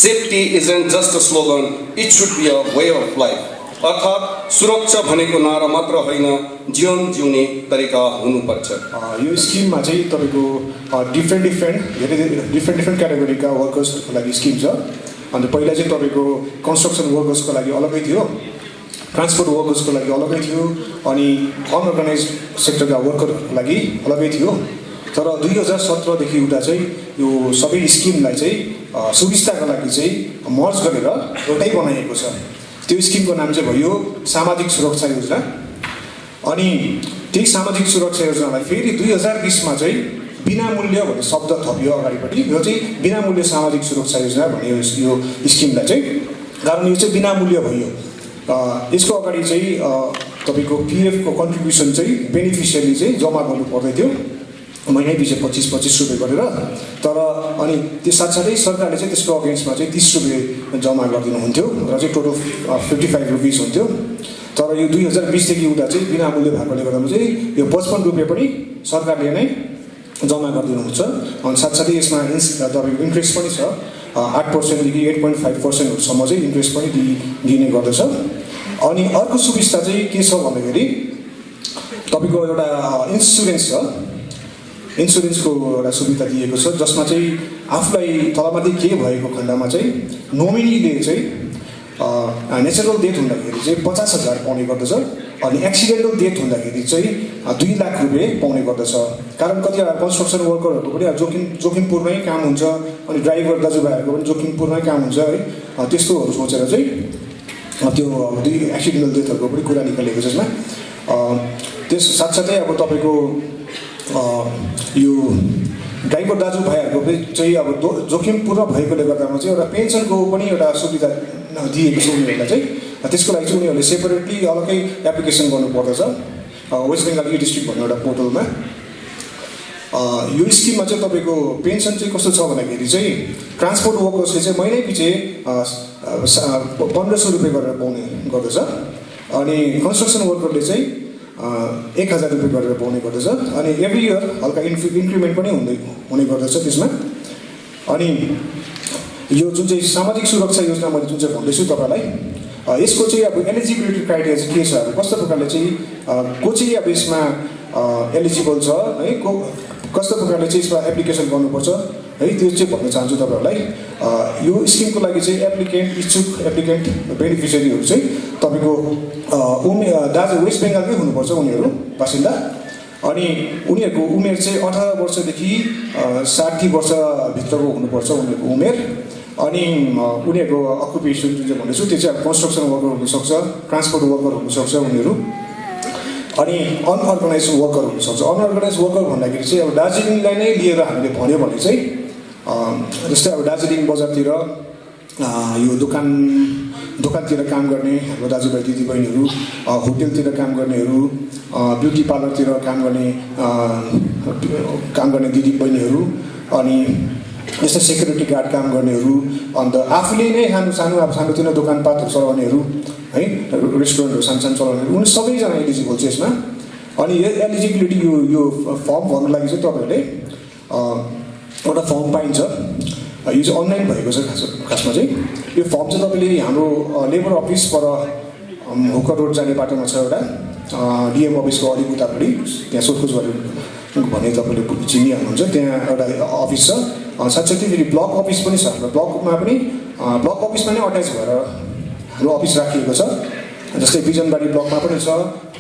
Speaker 6: safety isn't just a slogan, it should be a way of life. अर्थात् सुरक्षा भनेको नारा मात्र होइन, जीवन जिउने तरिका हुनुपर्छ।
Speaker 7: यो स्किममा चाहिँ तपाईँको डिफ्रेन्ट क्याटेगोरीका वर्कर्सको लागि स्किम छ। अन्त पहिला चाहिँ तपाईँको कन्स्ट्रक्सन वर्कर्सको लागि अलग्गै थियो, ट्रान्सपोर्ट वर्कर्सको लागि अलग्गै थियो, अनि अनअर्गनाइज सेक्टरका वर्करहरूको लागि अलग्गै थियो। तर 2017देखि उता चाहिँ यो सबै स्किमलाई चाहिँ सुविस्ताका लागि चाहिँ मर्ज गरेर एउटै बनाइएको छ। त्यो स्किमको नाम चाहिँ भयो सामाजिक सुरक्षा योजना। अनि त्यही सामाजिक सुरक्षा योजनालाई फेरि 2020मा चाहिँ बिनामूल्य भन्ने शब्द थपियो अगाडिपट्टि। यो चाहिँ बिनामूल्य सामाजिक सुरक्षा योजना भन्यो यो स्किमलाई चाहिँ, कारण यो चाहिँ बिनामूल्य भयो। यसको अगाडि चाहिँ तपाईँको पिएफको कन्ट्रिब्युसन चाहिँ बेनिफिसियरली चाहिँ जम्मा गर्नु पर्दै थियो महिनै पछि 25-25 रुपियाँ गरेर। तर अनि त्यो साथसाथै सरकारले चाहिँ त्यसको अगेन्स्टमा चाहिँ 30 रुपियाँ जम्मा गरिदिनुहुन्थ्यो र चाहिँ टोटल 55 रुपिस हुन्थ्यो। तर यो 2020देखि उता चाहिँ विनामूल्य भएकोले गर्दामा चाहिँ यो 55 रुपियाँ पनि सरकारले नै जम्मा गरिदिनुहुन्छ। अनि साथसाथै यसमा तपाईँको इन्ट्रेस्ट पनि छ 8% देखि 8.5%सम्म चाहिँ इन्ट्रेस्ट पनि दिने गर्दछ। अनि अर्को सुविस्ता चाहिँ के छ भन्दाखेरि तपाईँको एउटा इन्सुरेन्स छ, इन्सुरेन्सको एउटा सुविधा दिएको छ जसमा चाहिँ आफूलाई तलमाथि के भएको खण्डमा चाहिँ नोमिनीले चाहिँ नेचुरल डेथ हुँदाखेरि चाहिँ 50,000 पाउने गर्दछ अनि एक्सिडेन्टल डेथ हुँदाखेरि चाहिँ 2 लाख रुपियाँ पाउने गर्दछ। कारण कतिवटा कन्स्ट्रक्सन वर्करहरूको पनि जोखिमपूर्णै काम हुन्छ अनि ड्राइभर दाजुभाइहरूको पनि जोखिमपूर्णै काम हुन्छ है, त्यस्तोहरू सोचेर चाहिँ त्यो अब 2 एक्सिडेन्टल डेथहरूको पनि कुरा निकालेको छ यसमा। त्यस साथसाथै अब तपाईँको यो ड्राइभर दाजुभाइहरूको चाहिँ अब जोखिमपूर्ण भएकोले गर्दामा चाहिँ एउटा पेन्सनको पनि एउटा सुविधा दिएको छ उनीहरूलाई चाहिँ। त्यसको लागि चाहिँ उनीहरूले सेपरेटली अलग्गै एप्लिकेसन गर्नुपर्दछ वेस्ट बेङ्गाल ई-डिस्ट्रिक्ट भन्ने एउटा पोर्टलमा। यो स्किममा चाहिँ तपाईँको पेन्सन चाहिँ कस्तो छ भन्दाखेरि चाहिँ ट्रान्सपोर्ट वर्कर्सले चाहिँ महिनैपछि 1500 रुपियाँ गरेर पाउने गर्दछ अनि कन्स्ट्रक्सन वर्करले चाहिँ 1000 रुपियाँ गरेर पाउने गर्दछ अनि एभ्री इयर हल्का इन्क्रिमेन्ट पनि हुने गर्दछ त्यसमा। अनि यो जुन चाहिँ सामाजिक सुरक्षा योजना मैले जुन चाहिँ भन्दैछु तपाईँलाई, यसको चाहिँ अब एलिजिबिलिटी क्राइटेरिया चाहिँ के छ, अब कस्तो प्रकारले चाहिँ को चाहिँ अब यसमा एलिजिबल छ है, कस्तो प्रकारले चाहिँ यसमा एप्लिकेसन गर्नुपर्छ है, त्यो चाहिँ भन्न चाहन्छु तपाईँहरूलाई। यो स्किमको लागि चाहिँ एप्लिकेन्ट बेनिफिसियरीहरू चाहिँ तपाईँको वेस्ट बेङ्गालकै हुनुपर्छ उनीहरू बासिन्दा। अनि उनीहरूको उमेर चाहिँ 18 वर्षदेखि 60 वर्षभित्रको हुनुपर्छ उनीहरूको उमेर। अनि उनीहरूको अकुपेसन जुन चाहिँ भन्दैछु त्यो चाहिँ अब कन्स्ट्रक्सन वर्कर हुनसक्छ, ट्रान्सपोर्ट वर्कर हुनसक्छ उनीहरू, अनि अनअर्गनाइज वर्कर हुनसक्छ। अनअर्गनाइज वर्कर भन्दाखेरि चाहिँ अब दार्जिलिङलाई नै लिएर हामीले भन्यो भने चाहिँ जस्तै अब दार्जिलिङ बजारतिर यो दोकानतिर काम गर्ने हाम्रो दाजुभाइ दिदीबहिनीहरू, होटेलतिर काम गर्नेहरू, ब्युटी पार्लरतिर काम गर्ने दिदीबहिनीहरू, अनि यस्तो सेक्युरिटी गार्ड काम गर्नेहरू, अन्त आफूले नै सानोतिनो दोकानपातहरू चलाउनेहरू है, रेस्टुरेन्टहरू सानो चलाउनेहरू, उनी सबैजना एलिजिबल छ यसमा। अनि एलिजिबिलिटी यो फर्म भर्नु लागि चाहिँ तपाईँहरूले एउटा फर्म पाइन्छ, यो चाहिँ अनलाइन भएको छ खासमा चाहिँ। यो फर्म चाहिँ तपाईँले हाम्रो लेबर अफिस पर हुकर रोड जाने बाटोमा छ एउटा डिएम अफिसको अलिक उतापट्टि, त्यहाँ सोधखोज गरेर भने तपाईँले चिनिहाल्नुहुन्छ, त्यहाँ एउटा अफिस छ। साथसाथै फेरि ब्लक अफिस पनि छ, हाम्रो ब्लक अफिसमा नै अट्याच भएर हाम्रो अफिस राखिएको छ। जस्तै बिजनबारी ब्लकमा पनि छ,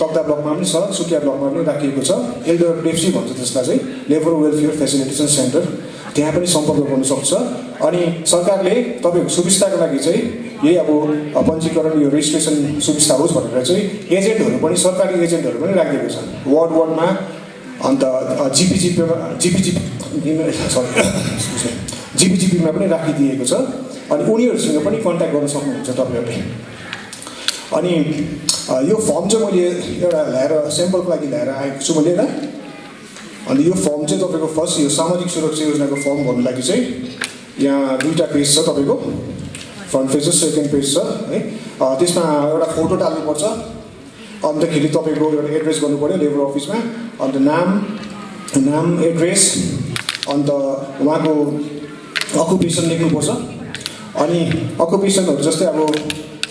Speaker 7: तक्दा ब्लकमा पनि छ, सुकिया ब्लकमा पनि राखिएको छ। एलडब्ल्युएफसी भन्छ त्यसलाई चाहिँ, लेबर वेलफेयर फेसिलिटेसन सेन्टर, त्यहाँ पनि सम्पर्क गर्नु सक्छ। अनि सरकारले तपाईँको सुविस्ताको लागि चाहिँ यही अब पञ्जीकरण यो रेजिस्ट्रेसन सुविस्ता होस् भनेर चाहिँ एजेन्टहरू पनि, सरकारी एजेन्टहरू पनि राखिएको छ वार्डमा। अन्त जिपिजिपीमा पनि राखिदिएको छ। अनि उनीहरूसँग पनि कन्ट्याक्ट गर्न सक्नुहुन्छ तपाईँहरूले। अनि यो फर्म चाहिँ मैले एउटा ल्याएर सेम्पलको लागि ल्याएर आएको छु मैले होइन। अनि यो फर्म चाहिँ तपाईँको फर्स्ट यो सामाजिक सुरक्षा योजनाको फर्म भन्नु लागि चाहिँ यहाँ 2टा पेज छ तपाईँको, फ्रन्ट पेज र सेकेन्ड पेज छ है। त्यसमा एउटा फोटो टाल्नुपर्छ, अन्तखेरि तपाईँको एउटा एड्रेस गर्नु पऱ्यो लेबर अफिसमा, अन्त नाम एड्रेस, अन्त उहाँको अकुपेसन लेख्नुपर्छ। अनि अकुपेसनहरू जस्तै अब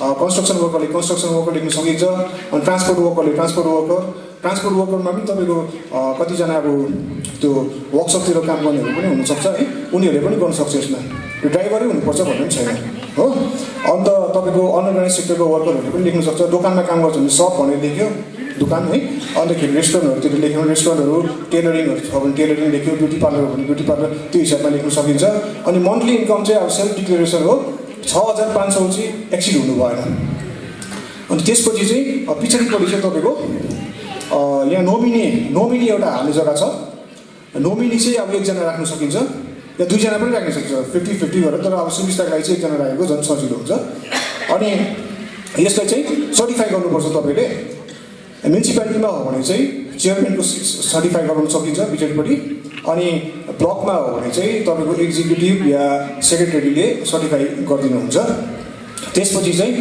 Speaker 7: कन्स्ट्रक्सन वर्कर लेख्न सकिन्छ, अनि ट्रान्सपोर्ट वर्करमा पनि तपाईँको कतिजना अब त्यो वर्कसपतिर काम गर्नेहरू पनि हुनसक्छ है, उनीहरूले पनि गर्न सक्छ यसमा, यो ड्राइभरै हुनुपर्छ भन्ने पनि छैन हो। अन्त तपाईँको अनअर्गनाइज सेक्टरको वर्करहरूले पनि लेख्न सक्छ, दोकानमा काम गर्छ भने सप भनेर लेख्यो दोकान है, अन्तखेरि रेस्टुरेन्टहरूतिर लेख्यो रेस्टुरेन्टहरू, टेलरिङहरू छ भने टेलरिङ लेख्यो, ब्युटी पार्लर भने ब्युटी पार्लर, त्यो हिसाबमा लेख्न सकिन्छ। अनि मन्थली इन्कम चाहिँ अब सेल्फ डिक्लेरेसन हो 6500 चाहिँ एक्सिड हुनु भएन। अनि त्यसपछि चाहिँ पछाडिपट्टि चाहिँ तपाईँको यहाँ नोमिनी एउटा हाल्ने जग्गा छ। नोमिनी चाहिँ अब 1जना राख्न सकिन्छ या 2जना पनि राख्न सकिन्छ, 50-50 गरेर, तर अब सुविस्ताको लागि चाहिँ 1जना राखेको झन् सजिलो हुन्छ। अनि यसलाई चाहिँ सर्टिफाई गर्नुपर्छ तपाईँले। म्युनिसिपालिटीमा हो भने चाहिँ चेयरम्यानको सर्टिफाई गराउन सकिन्छ पछाडिपट्टि, अनि ब्लकमा हो भने चाहिँ तपाईँको एक्जिक्युटिभ या सेक्रेटरीले सर्टिफाई गरिदिनुहुन्छ। त्यसपछि चाहिँ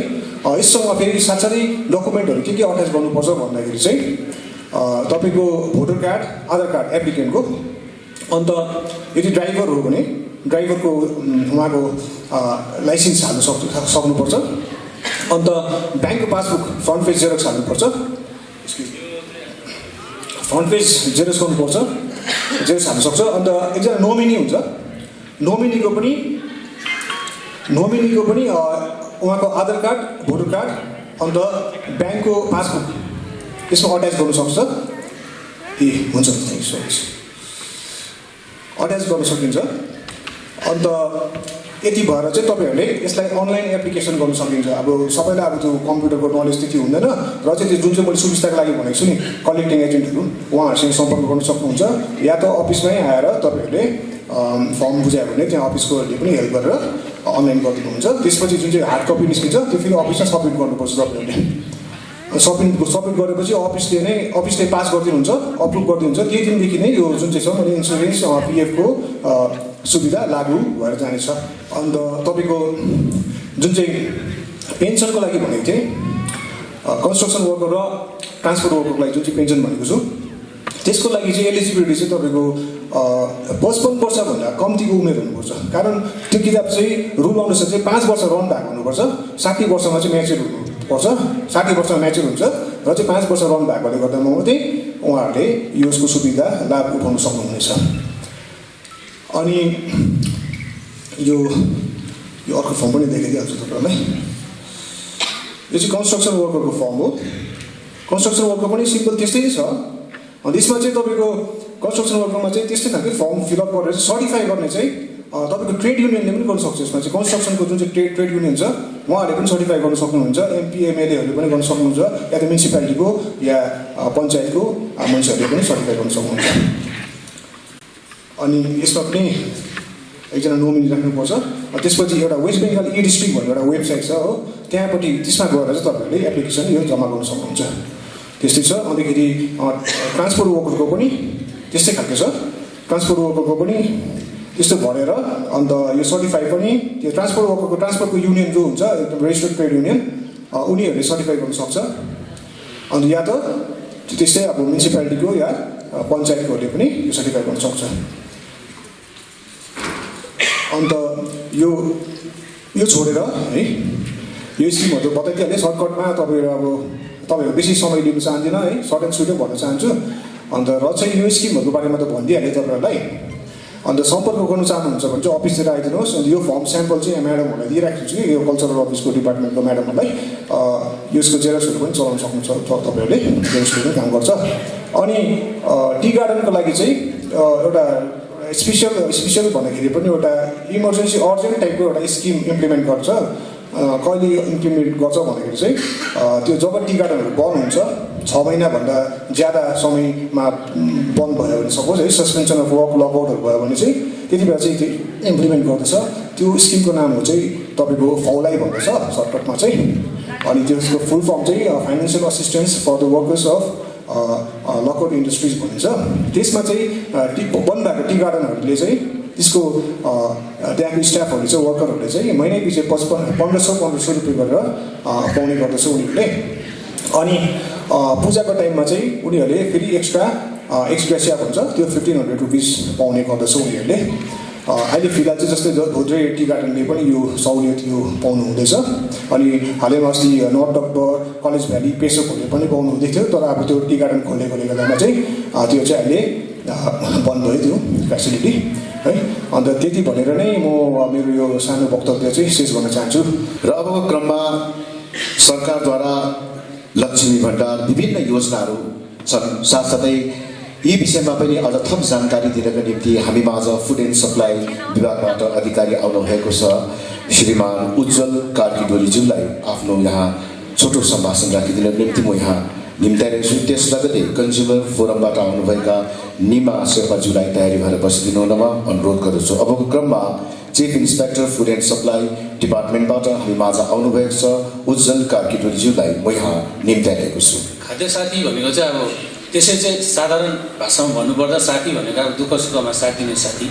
Speaker 7: यससँग फेरि साथसाथै डकुमेन्टहरू के अट्याच गर्नुपर्छ भन्दाखेरि चाहिँ तपाईँको भोटर कार्ड, आधार कार्ड एप्लिकेन्टको, अन्त यदि ड्राइभर हो भने ड्राइभरको उहाँको लाइसेन्स हाल्नु सक्नुपर्छ, अन्त ब्याङ्कको पासबुक फ्रन्ट पेज जेरक्स हाल्नुपर्छ, फ्रन्ट पेज जेरक्स गर्नुपर्छ, जेरक्स हाल्नु सक्छ। अन्त एकजना नोमिनी हुन्छ, नोमिनीको पनि उहाँको आधार कार्ड, भोटर कार्ड, अन्त ब्याङ्कको पासबुक यसमा अट्याच गर्नु सक्छ। ए हुन्छ, thank you so much. Attach गर्न सकिन्छ। अन्त यति भएर चाहिँ तपाईँहरूले यसलाई अनलाइन एप्लिकेसन गर्न सकिन्छ। अब सबैलाई अब त्यो कम्प्युटरको नलेज त्यति हुँदैन र चाहिँ त्यो जुन चाहिँ मैले सुविस्ताको लागि भनेको छु नि, कलेक्टिङ एजेन्टहरू उहाँहरूसँग सम्पर्क गर्न सक्नुहुन्छ, या त अफिसमै आएर तपाईँहरूले फर्म बुझायो भने त्यहाँ अफिसकोहरूले पनि हेल्प गरेर अनलाइन गरिदिनुहुन्छ। त्यसपछि जुन चाहिँ हार्ड कपी निस्किन्छ त्यो फेरि अफिसमा सब्मिट गर्नुपर्छ। तपाईँहरूले सब्मिट गरेपछि अफिसले पास गरिदिनुहुन्छ, अप्रुभ गरिदिनुहुन्छ। त्यही दिनदेखि नै यो जुन चाहिँ छ मैले इन्सुरेन्स पिएफको सुविधा लागू भएर जानेछ। अन्त तपाईँको जुन चाहिँ पेन्सनको लागि भनेको थिएँ, कन्स्ट्रक्सन वर्कर र ट्रान्सपोर्ट वर्करको लागि जुन चाहिँ पेन्सन भनेको छु, त्यसको लागि चाहिँ एलिजिबिलिटी चाहिँ तपाईँको 55 वर्षभन्दा कम्तीको उमेर हुनुपर्छ। कारण त्यो किताब चाहिँ रुल अनुसार चाहिँ 5 वर्ष रन भएको हुनुपर्छ, 60 वर्षमा चाहिँ म्याच्योर हुनुपर्छ, 60 वर्षमा म्याच्योर हुन्छ र चाहिँ 5 वर्ष रन भएकोले गर्दामा मात्रै उहाँहरूले यसको सुविधा लाभ उठाउन सक्नुहुनेछ। अनि यो अर्को फर्म पनि देखाइदिइहाल्छु तपाईँहरूलाई। यो चाहिँ कन्स्ट्रक्सन वर्करको फर्म हो। कन्स्ट्रक्सन वर्कर पनि सिम्पल त्यस्तै नै छ। अनि यसमा चाहिँ तपाईँको कन्स्ट्रक्सन वर्करमा चाहिँ त्यस्तै खालको फर्म फिलअप गरेर सर्टिफाई गर्ने चाहिँ तपाईँको ट्रेड युनियनले पनि गर्न सक्छ। यसमा चाहिँ कन्स्ट्रक्सनको जुन चाहिँ ट्रेड युनियन छ उहाँहरूले पनि सर्टिफाई गर्न सक्नुहुन्छ, एमपी एमएलएहरूले पनि गर्न सक्नुहुन्छ, या त म्युनिसिपालिटीको या पञ्चायतको मान्छेहरूले पनि सर्टिफाई गर्न सक्नुहुन्छ। अनि यसमा पनि एकजना नोमिनी राख्नुपर्छ। त्यसपछि एउटा वेस्ट बेङ्गल ई डिस्ट्रिक्ट भन्ने एउटा वेबसाइट छ हो, त्यहाँपट्टि त्यसमा गएर चाहिँ तपाईँहरूले एप्लिकेसन यो जम्मा गर्न सक्नुहुन्छ। त्यस्तै छ। अन्तखेरि ट्रान्सपोर्ट वर्करको पनि त्यस्तै खालको छ। ट्रान्सपोर्ट वर्करको पनि त्यस्तो भरेर अन्त यो सर्टिफाई पनि त्यो ट्रान्सपोर्टको युनियन जो हुन्छ एकदम रेजिस्टर्ड ट्रेड युनियन उनीहरूले सर्टिफाई गर्न सक्छ। अन्त या त त्यस्तै अब म्युनिसिपालिटीको या पञ्चायतकोहरूले पनि यो सर्टिफाई गर्न सक्छ। अन्त यो छोडेर है यो स्किमहरू बताइदिइहालेँ सर्टकटमा। तपाईँहरू बेसी समय लिनु चाहदिनँ है, सर्ट एन्ड स्विटै भन्न चाहन्छु। अन्त र चाहिँ यो स्किमहरूको बारेमा त भनिदिइहालेँ तपाईँहरूलाई। अन्त सम्पर्क गर्नु चाहनुहुन्छ भने चाहिँ अफिसतिर आइदिनुहोस्। अन्त यो फर्म स्याम्पल चाहिँ म्याडमहरूलाई दिइराखेको छु कि यो कल्चरल अफिसको डिपार्टमेन्टको म्याडमहरूलाई। यसको जेरक्सहरू पनि चलाउन सक्नुहुन्छ तपाईँहरूले, जेरक्सको पनि काम गर्छ। अनि टी गार्डनको लागि चाहिँ एउटा स्पेसियल भन्दाखेरि पनि एउटा इमर्जेन्सी अर्जेन्ट टाइपको एउटा स्किम इम्प्लिमेन्ट गर्छ। कहिले इम्प्लिमेन्ट गर्छ भन्दाखेरि चाहिँ त्यो जब टी गार्डनहरू बन्द हुन्छ 6 महिनाभन्दा ज्यादा समयमा बन्द भयो भने, सपोज है सस्पेन्सन अफ वर्क लकआउटहरू भयो भने चाहिँ त्यति बेला चाहिँ त्यो इम्प्लिमेन्ट गर्दछ। त्यो स्किमको नाम हो चाहिँ तपाईँको फौलाई भन्दछ सर्टकटमा चाहिँ। अनि त्यसको फुल फर्म चाहिँ financial assistance for the workers of lockout industries भनिन्छ। त्यसमा चाहिँ बन्द भएको टी गार्डनहरूले चाहिँ त्यसको त्यहाँको स्टाफहरूले चाहिँ वर्करहरूले चाहिँ महिना पछि 1500 रुपियाँ गरेर पाउने गर्दछ उनीहरूले। अनि पूजाको टाइममा चाहिँ उनीहरूले फेरि एक्स्ट्रा एक्सग्रेसिया भन्छ त्यो 1500 रुपिस पाउने गर्दछ उनीहरूले। अहिले फिलहाल चाहिँ जस्तै भोद्रे टी गार्डनले पनि यो सहुलियत यो पाउनु हुँदैछ। अनि हालैमा अस्ति नर्थ डक्बर, कलेज भ्याली, पेसोकहरूले पनि पाउनु हुँदै थियो। तर अब त्यो टी गार्डन खोलेकोले गर्दामा चाहिँ त्यो चाहिँ अहिले बन्द भयो त्यो फेसिलिटी है। अन्त त्यति भनेर नै म मेरो यो सानो वक्तव्य चाहिँ शेष गर्न चाहन्छु।
Speaker 1: र अबको क्रममा सरकारद्वारा लक्ष्मी भण्डार विभिन्न योजनाहरू छन्। साथसाथै यी विषयमा पनि अझ थप जानकारी दिनका निम्ति हामी माझ फुड एन्ड सप्लाई विभागबाट अधिकारी आउनु भएको छ। श्रीमान उज्जवल कार्कीडोलीज्यूलाई आफ्नो यहाँ छोटो सम्भाषण राखिदिनको निम्ति म यहाँ निम्ताइरहेको छु। त्यस लगतै कन्ज्युमर फोरमबाट आउनुभएका निमा शेर्पाज्यूलाई तयारी भएर बसिदिनु हुनमा अनुरोध गर्दछु। अबको क्रममा chief inspector food and supply डिपार्टमेन्टबाट हामी माझ आउनुभएको छ उज्जवल कार्कीडोलीज्यूलाई म यहाँ निम्ताइरहेको छु।
Speaker 8: खाद्य साथी भनेको चाहिँ अब त्यसै चाहिँ साधारण भाषामा भन्नुपर्दा साथी भनेको अब दुःख सुखमा साथ दिने साथी।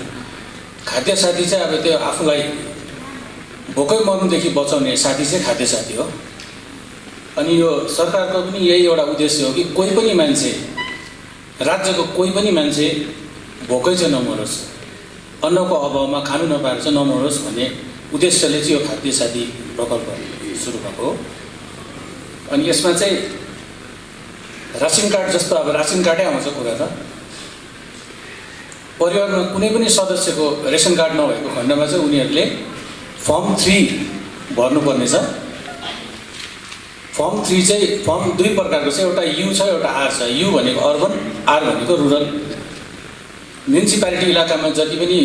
Speaker 8: खाद्य साथी चाहिँ अब त्यो आफूलाई भोकै मर्नुदेखि बचाउने साथी चाहिँ खाद्य साथी हो। अनि यो सरकारको पनि यही एउटा उद्देश्य हो कि कोही पनि मान्छे, राज्यको कोही पनि मान्छे भोकै चाहिँ नमरोस्, अन्नको अभावमा खानु नपाएर चाहिँ नमरोस् भन्ने उद्देश्यले चाहिँ यो खाद्य साथी प्रकल्प सुरु भएको हो। अनि यसमा चाहिँ रासन कार्ड जस्तो अब रासन कार्डै आउँछ कुरा त, परिवारमा कुनै पनि सदस्यको रेसन कार्ड नभएको खण्डमा चाहिँ उनीहरूले फर्म 3 भर्नुपर्ने छ। फर्म 3 चाहिँ फर्म 2 प्रकारको छ, एउटा यु छ एउटा आर छ। यु भनेको अर्बन, आर भनेको रुरल। म्युनिसिपालिटी इलाकामा जति पनि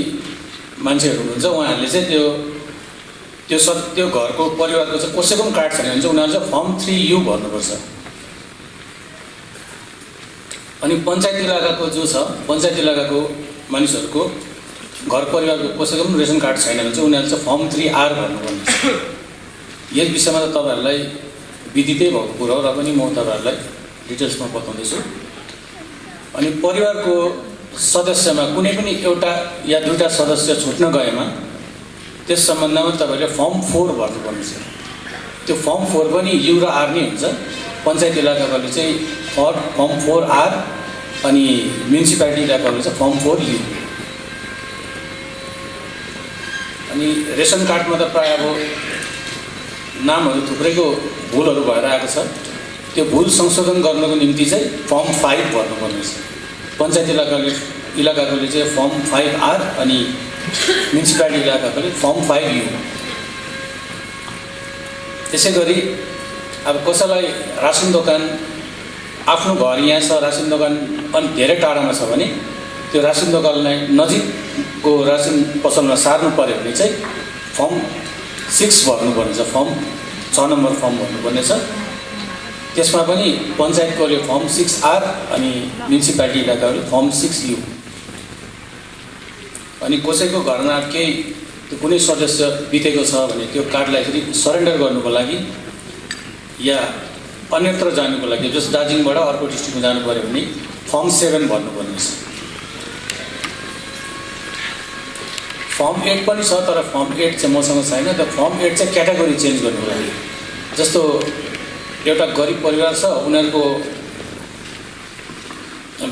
Speaker 8: मान्छेहरू हुनुहुन्छ उहाँहरूले चाहिँ त्यो घरको परिवारको चाहिँ कसैको पनि कार्ड छैन भने चाहिँ उनीहरूले चाहिँ फर्म 3U भर्नुपर्छ। अनि पञ्चायत इलाकाको जो छ, पञ्चायत इलाकाको मानिसहरूको घर परिवारको कसैको पनि रेसन कार्ड छैन भने चाहिँ उनीहरूले चाहिँ फर्म 3R भर्नुपर्ने छ। यस विषयमा त तपाईँहरूलाई विदितै भएको कुरा हो र पनि म तपाईँहरूलाई डिटेल्समा बताउँदैछु। अनि परिवारको सदस्यमा कुनै पनि एउटा या दुईटा सदस्य छुट्न गएमा त्यस सम्बन्धमा तपाईँले फर्म 4 भर्नुपर्ने छ। त्यो फर्म 4 पनि यु र आर नै हुन्छ। पञ्चायत इलाकाकोले चाहिँ फर्म 4R अनि म्युनिसिपालिटी इलाकाकोले चाहिँ फर्म 4U। अनि रेसन कार्डमा त प्रायः अब नामहरू थुप्रैको भुलहरू भएर आएको छ। त्यो भुल संशोधन गर्नको निम्ति चाहिँ फर्म 5 भर्नुपर्ने छ। पञ्चायत इलाकाकोले चाहिँ फर्म 5R अनि म्युनिसिपालिटी इलाकाकोले फर्म 5U। त्यसै गरी अब कसैलाई रासन दोकान आफ्नो घर यहाँ छ, रासन दोकान अनि धेरै टाढामा छ भने त्यो रासन दोकानलाई नजिकको रासन पसलमा सार्नु पर्यो भने चाहिँ फर्म 6 भर्नुपर्ने छ। फर्म 6 नम्बर फर्म भर्नुपर्ने छ। त्यसमा पनि पञ्चायतकोले फर्म 6R अनि म्युनिसिपालिटी इलाकाले फर्म 6U। अनि कसैको घरमा केही कुनै सदस्य बितेको छ भने त्यो कार्डलाई फेरि सरेन्डर गर्नुको लागि या अन्यत्र जानुको लागि, जस्तो दार्जिलिङबाट अर्को डिस्ट्रिक्टमा जानु पर्यो भने फर्म 7 भर्नुपर्ने छ। फर्म 8 पनि छ, तर फर्म 8 चाहिँ मसँग छैन। त फर्म 8 चाहिँ क्याटेगोरी चेन्ज गर्नुको लागि, जस्तो एउटा गरिब परिवार छ, उनीहरूको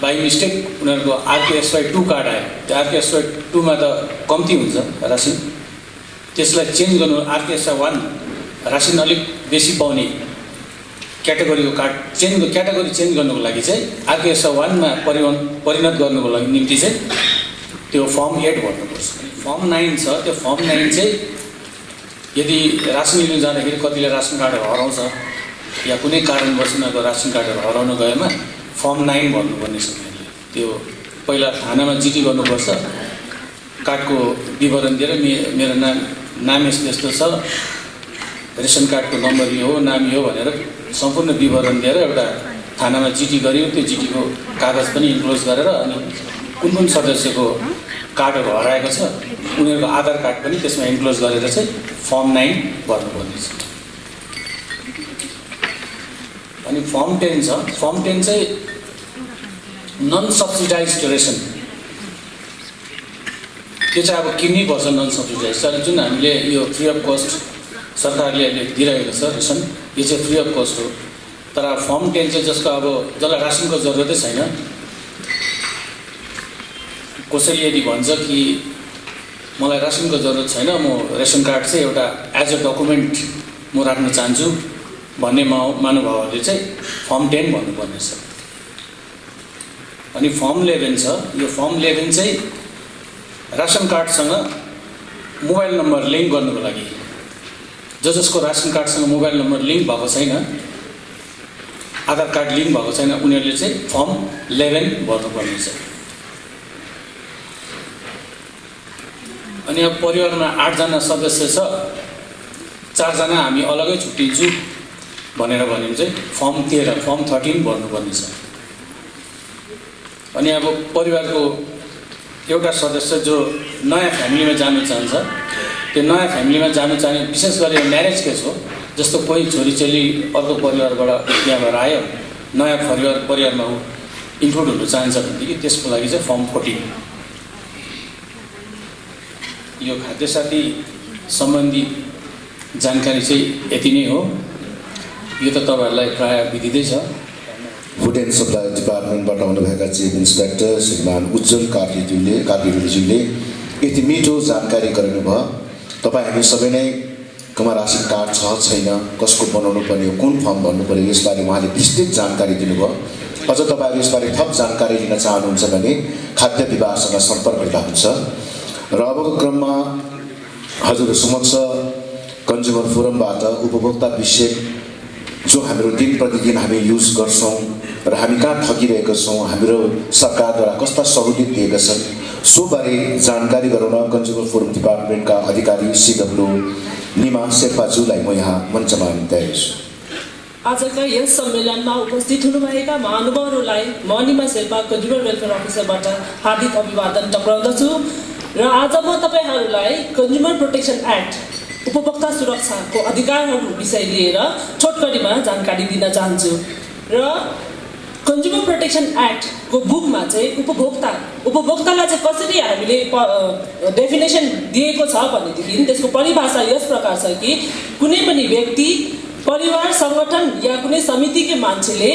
Speaker 8: बाई मिस्टेक उनीहरूको RKSY 2 कार्ड आयो। त्यो RKSY 2 मा त कम्ती हुन्छ रासिन, त्यसलाई चेन्ज गर्नु RKSY 1 रासिन अलिक बेसी पाउने क्याटेगोरीको कार्ड क्याटेगोरी चेन्ज गर्नुको लागि चाहिँ RKSY 1 मा परिणत गर्नुको लागि निम्ति चाहिँ त्यो फर्म 8 भर्नुपर्छ। फर्म 9 छ, त्यो फर्म 9 चाहिँ यदि रासन लिनु जाँदाखेरि कतिले रासन कार्डहरू हराउँछ या कुनै कारणवश उनीहरूको रासन कार्डहरू हराउन गएमा फर्म 9 भर्नुपर्ने छ। त्यो पहिला थानामा जिटी गर्नुपर्छ, कार्डको विवरण दिएर मेरो नाम यस्तो छ, रेसन कार्डको नम्बर यो हो, नाम यो भनेर सम्पूर्ण विवरण दिएर एउटा थानामा जिटी गरियो। त्यो जिटीको कागज पनि इन्क्लोज गरेर अनि कुन सदस्यको कार्डहरू हराएको छ उनीहरूको आधार कार्ड पनि त्यसमा इन्क्लोज गरेर चाहिँ फर्म 9 भर्नुपर्ने छ। अनि फर्म 10 छ। फर्म 10 चाहिँ नन सब्सिडाइज्ड रेसन। त्यो चाहिँ अब किन्नै पर्छ नन सब्सिडाइज। तर जुन हामीले यो फ्री अफ कस्ट सरकारले अहिले दिइरहेको छ रेसन, यो चाहिँ फ्री अफ कस्ट हो। तर फर्म 10 चाहिँ जसको अब जसलाई रासनको जरुरतै छैन, कसैले यदि भन्छ कि मलाई रासनको जरुरत छैन, म रेसन कार्ड चाहिँ एउटा एज अ डकुमेन्ट म राख्न चाहन्छु भन्ने महानुभावहरूले चाहिँ फर्म 10 भन्नुपर्ने छ। अनि फर्म 11 छ। यो फर्म 11 चाहिँ रासन कार्डसँग मोबाइल नम्बर लिङ्क गर्नुको लागि, जसको रासन कार्डसँग मोबाइल नम्बर लिङ्क भएको छैन, आधार कार्ड लिङ्क भएको छैन, उनीहरूले चाहिँ फर्म 11 भर्नुपर्ने छ। अनि अब परिवारमा 8 जना सदस्य छ, 4 जना हामी अलगै छुट्टिन्छु भनेर भन्यो चाहिँ फर्म 13 फर्म 13 भर्नुपर्ने छ। अनि अब परिवारको एउटा सदस्य जो नयाँ फ्यामिलीमा जानु चाहन्छ, त्यो नयाँ फ्यामिलीमा जानु चाहने विशेष गरी म्यारेज केस हो, जस्तो कोही छोरीचेली अर्को परिवारबाट त्यहाँ भएर आयो, नयाँ परिवारमा इन्क्लुड हुन चाहन्छ भनेदेखि त्यसको लागि चाहिँ फर्म 14। यो खाद्य साथी सम्बन्धी जानकारी चाहिँ यति नै हो। यो त तपाईँहरूलाई प्रायः विदितै छ।
Speaker 1: फुड एन्ड सप्लाई डिपार्टमेन्टबाट आउनुभएका चिफ इन्सपेक्टर श्रीमान उज्जवल कार्कीज्यूले यति मिठो जानकारी गराउनुभयो। तपाईँ हामी सबै नै कमा रासन कार्ड छ छैन, कसको बनाउनु पर्ने हो, कुन फर्म भर्नु पर्यो, यसबारे उहाँले विस्तृत जानकारी दिनुभयो। अझ तपाईँहरू यसबारे थप जानकारी लिन चाहनुहुन्छ भने खाद्य विभागसँग सम्पर्क गर्दा हुन्छ। र अबको क्रममा हजुर समक्ष कन्ज्युमर फोरमबाट उपभोक्ता विषय जो हाम्रो दिन प्रतिदिन हामी युज गर्छौँ र हामी कहाँ ठगिरहेका छौँ, हाम्रो सरकारद्वारा कस्ता सहुलियत दिएका छन्, सोबारे जानकारी गराउन कन्ज्युमर फोरम डिपार्टमेन्टका अधिकारी CW निमा शेर्पाज्यूलाई म यहाँ मञ्चमा ल्याएको छु।
Speaker 9: आजका यस सम्मेलनमा उपस्थित हुनुभएका महानुभावहरूलाई म निमा शेर्पा कन्ज्युमर वेलफेयर अफिसरबाट हार्दिक अभिवादन टक्राउँदछु र आज म तपाईँहरूलाई कन्ज्युमर प्रोटेक्सन एक्ट उपभोक्ता सुरक्षाको अधिकारहरू विषय लिएर छोटकरीमा जानकारी दिन चाहन्छु। र कन्ज्युमर प्रोटेक्सन एक्टको बुकमा चाहिँ उपभोक्तालाई चाहिँ कसरी हामीले डेफिनेसन दिएको छ भनेदेखि त्यसको परिभाषा यस प्रकार छ कि कुनै पनि व्यक्ति, परिवार, सङ्गठन या कुनै समितिकै मान्छेले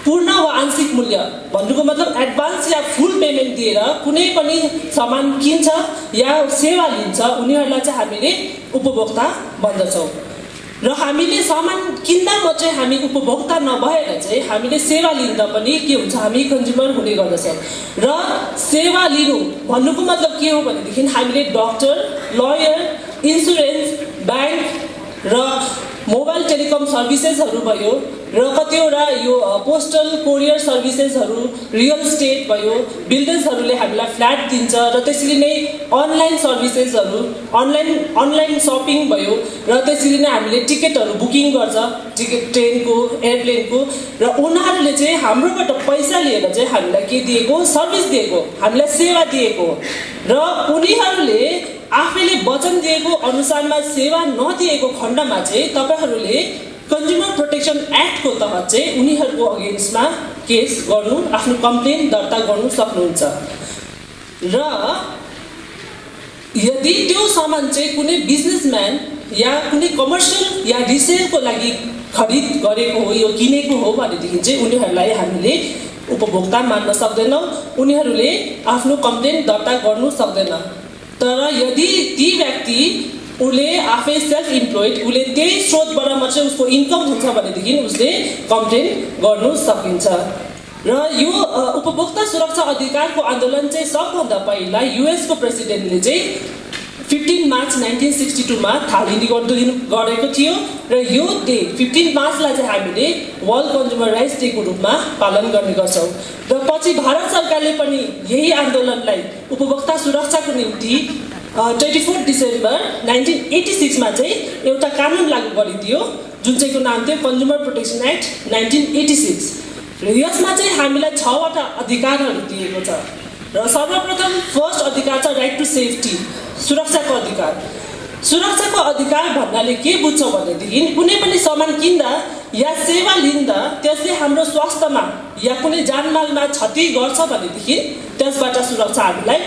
Speaker 9: पूर्ण वा आंशिक मूल्य भन्नुको मतलब एडभान्स या फुल पेमेन्ट दिएर कुनै पनि सामान किन्छ या सेवा लिन्छ उनीहरूलाई चाहिँ हामीले उपभोक्ता भन्दछौँ। र हामीले सामान किन्दा मात्रै हामी उपभोक्ता नभएर चाहिँ हामीले सेवा लिँदा पनि के हुन्छ, हामी कन्ज्युमर हुने गर्दछौँ। र सेवा लिनु भन्नुको मतलब के हो भनेदेखि हामीले डक्टर, लयर, इन्सुरेन्स, ब्याङ्क र मोबाइल टेलिकम सर्भिसेसहरू भयो र कतिवटा यो पोस्टल कोरियर सर्भिसेसहरू, रियल इस्टेट भयो, बिल्डर्सहरूले हामीलाई फ्ल्याट दिन्छ र त्यसरी नै अनलाइन सर्भिसेसहरू, अनलाइन सपिङ भयो र त्यसरी नै हामीले टिकटहरू बुकिङ गर्छ, टिकट ट्रेनको, एयरप्लेनको, र उनीहरूले चाहिँ हाम्रोबाट पैसा लिएर चाहिँ हामीलाई के दिएको, सर्भिस दिएको, हामीलाई सेवा दिएको र उनीहरूले आफैले वचन दिएको अनुसारमा सेवा नदिएको खण्डमा चाहिँ तपाईँहरूले कन्ज्युमर प्रोटेक्सन एक्टको तहत चाहिँ उनीहरूको अगेन्स्टमा केस गर्नु, आफ्नो कम्प्लेन दर्ता गर्नु सक्नुहुन्छ। र यदि त्यो सामान चाहिँ कुनै बिजनेसम्यान या कुनै कमर्सियल या रिसेलको लागि खरिद गरेको हो, यो किनेको हो भनेदेखि चाहिँ उनीहरूलाई हामीले उपभोक्ता मान्न सक्दैनौँ, उनीहरूले आफ्नो कम्प्लेन दर्ता गर्नु सक्दैन। तर यदि ती व्यक्ति उसले आफै सेल्फ इम्प्लोइड, उसले त्यही स्रोतबाट मात्रै उसको इन्कम हुन्छ भनेदेखि उसले कम्प्लेन गर्नु सकिन्छ। र यो उपभोक्ता सुरक्षा अधिकारको आन्दोलन चाहिँ सबभन्दा पहिला US को प्रेसिडेन्टले चाहिँ 15 मार्च 1962 थालनी गरेको थियो र यो डे 15 मार्चलाई चाहिँ हामीले वर्ल्ड कन्ज्युमर राइट्स डेको रूपमा पालन गर्ने गर्छौँ। र पछि भारत सरकारले पनि यही आन्दोलनलाई उपभोक्ता सुरक्षाको निम्ति 24 डिसेम्बर 1986 चाहिँ एउटा कानुन लागू गरिदियो जुन चाहिँको नाम थियो कन्ज्युमर प्रोटेक्सन एक्ट 1986। र यसमा चाहिँ हामीलाई 6वटा अधिकारहरू दिएको छ। र सर्वप्रथम फर्स्ट अधिकार छ राइट टु सेफ्टी, सुरक्षाको अधिकार। सुरक्षाको अधिकार भन्नाले के बुझ्छ भनेदेखि कुनै पनि सामान किन्दा या सेवा लिँदा त्यसले हाम्रो स्वास्थ्यमा या कुनै जानमालमा क्षति गर्छ भनेदेखि त्यसबाट सुरक्षा हामीलाई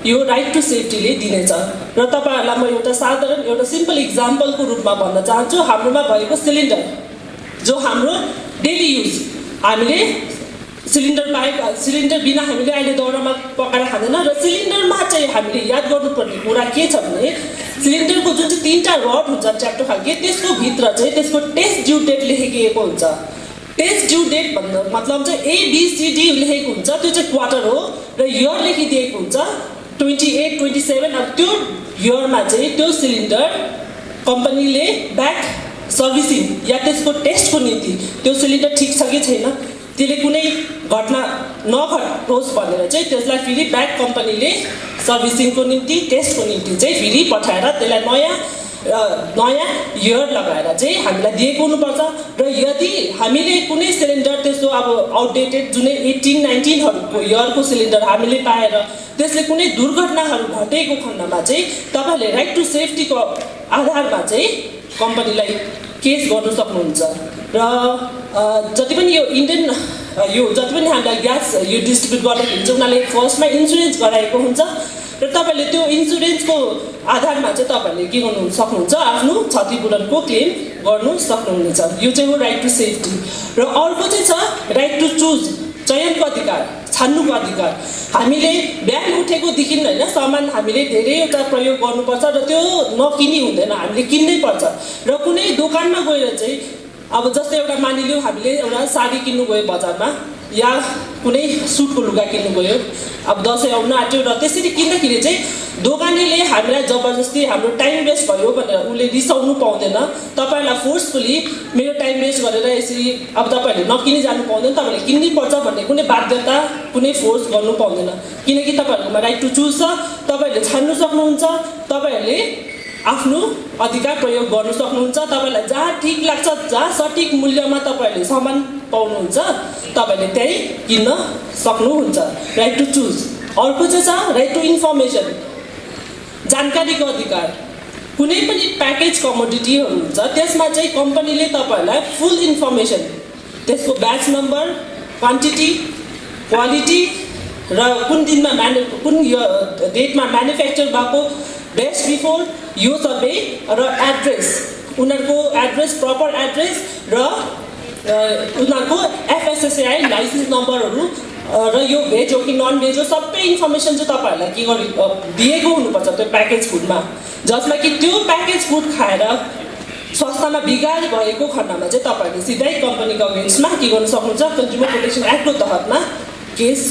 Speaker 9: यो राइट टु सेफ्टीले दिनेछ। र तपाईँहरूलाई म एउटा साधारण एउटा सिम्पल इक्जाम्पलको रूपमा भन्न चाहन्छु। हाम्रोमा भएको सिलिन्डर जो हाम्रो डेली युज, हामीले सिलिन्डर बिना हामीले अहिले दाउरामा पकाएर खाँदैन। र सिलिन्डरमा चाहिँ हामीले याद गर्नुपर्ने कुरा के छ भने सिलिन्डरको जुन चाहिँ 3टा रड हुन्छ च्याप्टो खालके, त्यसको भित्र चाहिँ त्यसको टेस्ट ड्यू डेट लेखिएको हुन्छ। टेस्ट ड्यू डेट भन्नु मतलब चाहिँ ABCD लेखेको हुन्छ, त्यो चाहिँ क्वार्टर हो र इयर लेखिदिएको हुन्छ 28, 27। अब त्यो इयरमा चाहिँ त्यो सिलिन्डर कम्पनीले ब्याक सर्भिसिङ या त्यसको टेस्टको निम्ति त्यो सिलिन्डर ठिक छ कि छैन, त्यसले कुनै घटना नघटोस् भनेर चाहिँ त्यसलाई फेरि ब्याक कम्पनीले सर्भिसिङको निम्ति, टेस्टको निम्ति चाहिँ फेरि पठाएर त्यसलाई नयाँ इयर लगाएर चाहिँ हामीलाई दिएको हुनुपर्छ। र यदि हामीले कुनै सिलिन्डर त्यस्तो अब आउटडेटेड जुनै 18, 19हरूको इयरको सिलिन्डर हामीले पाएर त्यसले कुनै दुर्घटनाहरू घटेको खण्डमा चाहिँ तपाईँहरूले राइट टु सेफ्टीको आधारमा चाहिँ कम्पनीलाई केस गर्न सक्नुहुन्छ। र जति पनि यो जति पनि हामीलाई ग्यास यो डिस्ट्रिब्युट गर्दाखेरि चाहिँ उनीहरूले फर्स्टमा इन्सुरेन्स गराएको हुन्छ र तपाईँहरूले त्यो इन्सुरेन्सको आधारमा चाहिँ तपाईँहरूले के गर्नु सक्नुहुन्छ, आफ्नो क्षतिपूरणको क्लेम गर्नु सक्नुहुनेछ। यो चाहिँ हो राइट टु सेफ्टी। र अर्को चाहिँ छ राइट टु चुज, चयनको अधिकार, छान्नुको अधिकार। हामीले बिहान उठेकोदेखि होइन सामान हामीले धेरैवटा प्रयोग गर्नुपर्छ र त्यो नकिनी हुँदैन, हामीले किन्नै पर्छ। र कुनै दोकानमा गएर चाहिँ अब जस्तै एउटा मानिलियो हामीले एउटा साडी किन्नु गयो बजारमा या कुनै सुटको लुगा किन्नु गयो, अब दसैँ आउनु आँट्यो र त्यसरी किन्दाखेरि चाहिँ दोकानेले हामीलाई जबरजस्ती हाम्रो टाइम वेस्ट भयो भनेर उसले रिसाउनु पाउँदैन। तपाईँहरूलाई फोर्सफुली मेरो टाइम वेस्ट गरेर यसरी अब तपाईँहरूले नकिनी जानु पाउँदैन, तपाईँहरूले किन्नै पर्छ भन्ने कुनै बाध्यता, कुनै फोर्स गर्नु पाउँदैन, किनकि तपाईँहरूकोमा राइट टु चुज छ। तपाईँहरूले छान्नु सक्नुहुन्छ, तपाईँहरूले आफ्नो अधिकार प्रयोग गर्नु सक्नुहुन्छ। तपाईँलाई जहाँ ठिक लाग्छ, जहाँ सठिक मूल्यमा तपाईँहरूले सामान पाउनुहुन्छ, तपाईँहरूले त्यही किन्न सक्नुहुन्छ। Right to choose. अर्को चाहिँ छ राइट टु इन्फर्मेसन, जानकारीको अधिकार। कुनै पनि प्याकेज कमोडिटीहरू हुन्छ त्यसमा चाहिँ कम्पनीले तपाईँहरूलाई फुल इन्फर्मेसन, त्यसको ब्याच नम्बर, क्वान्टिटी, क्वालिटी र कुन दिनमा कुन डेटमा म्यानुफ्याक्चर भएको, बेस्ट बिफोर, यो सबै र एड्रेस, उनीहरूको एड्रेस, प्रपर एड्रेस र उनीहरूको FSSAI लाइसेन्स नम्बरहरू र यो भेज हो कि नन भेज हो सबै इन्फर्मेसन चाहिँ तपाईँहरूलाई के दिएको हुनुपर्छ त्यो प्याकेज फुडमा, जसमा कि त्यो प्याकेज फुड खाएर स्वास्थ्यमा बिगार भएको खण्डमा चाहिँ तपाईँहरूले सिधै कम्पनीको अगेन्स्टमा के गर्नु सक्नुहुन्छ, कन्ज्युमर प्रोटेक्सन एक्टको तहतमा केस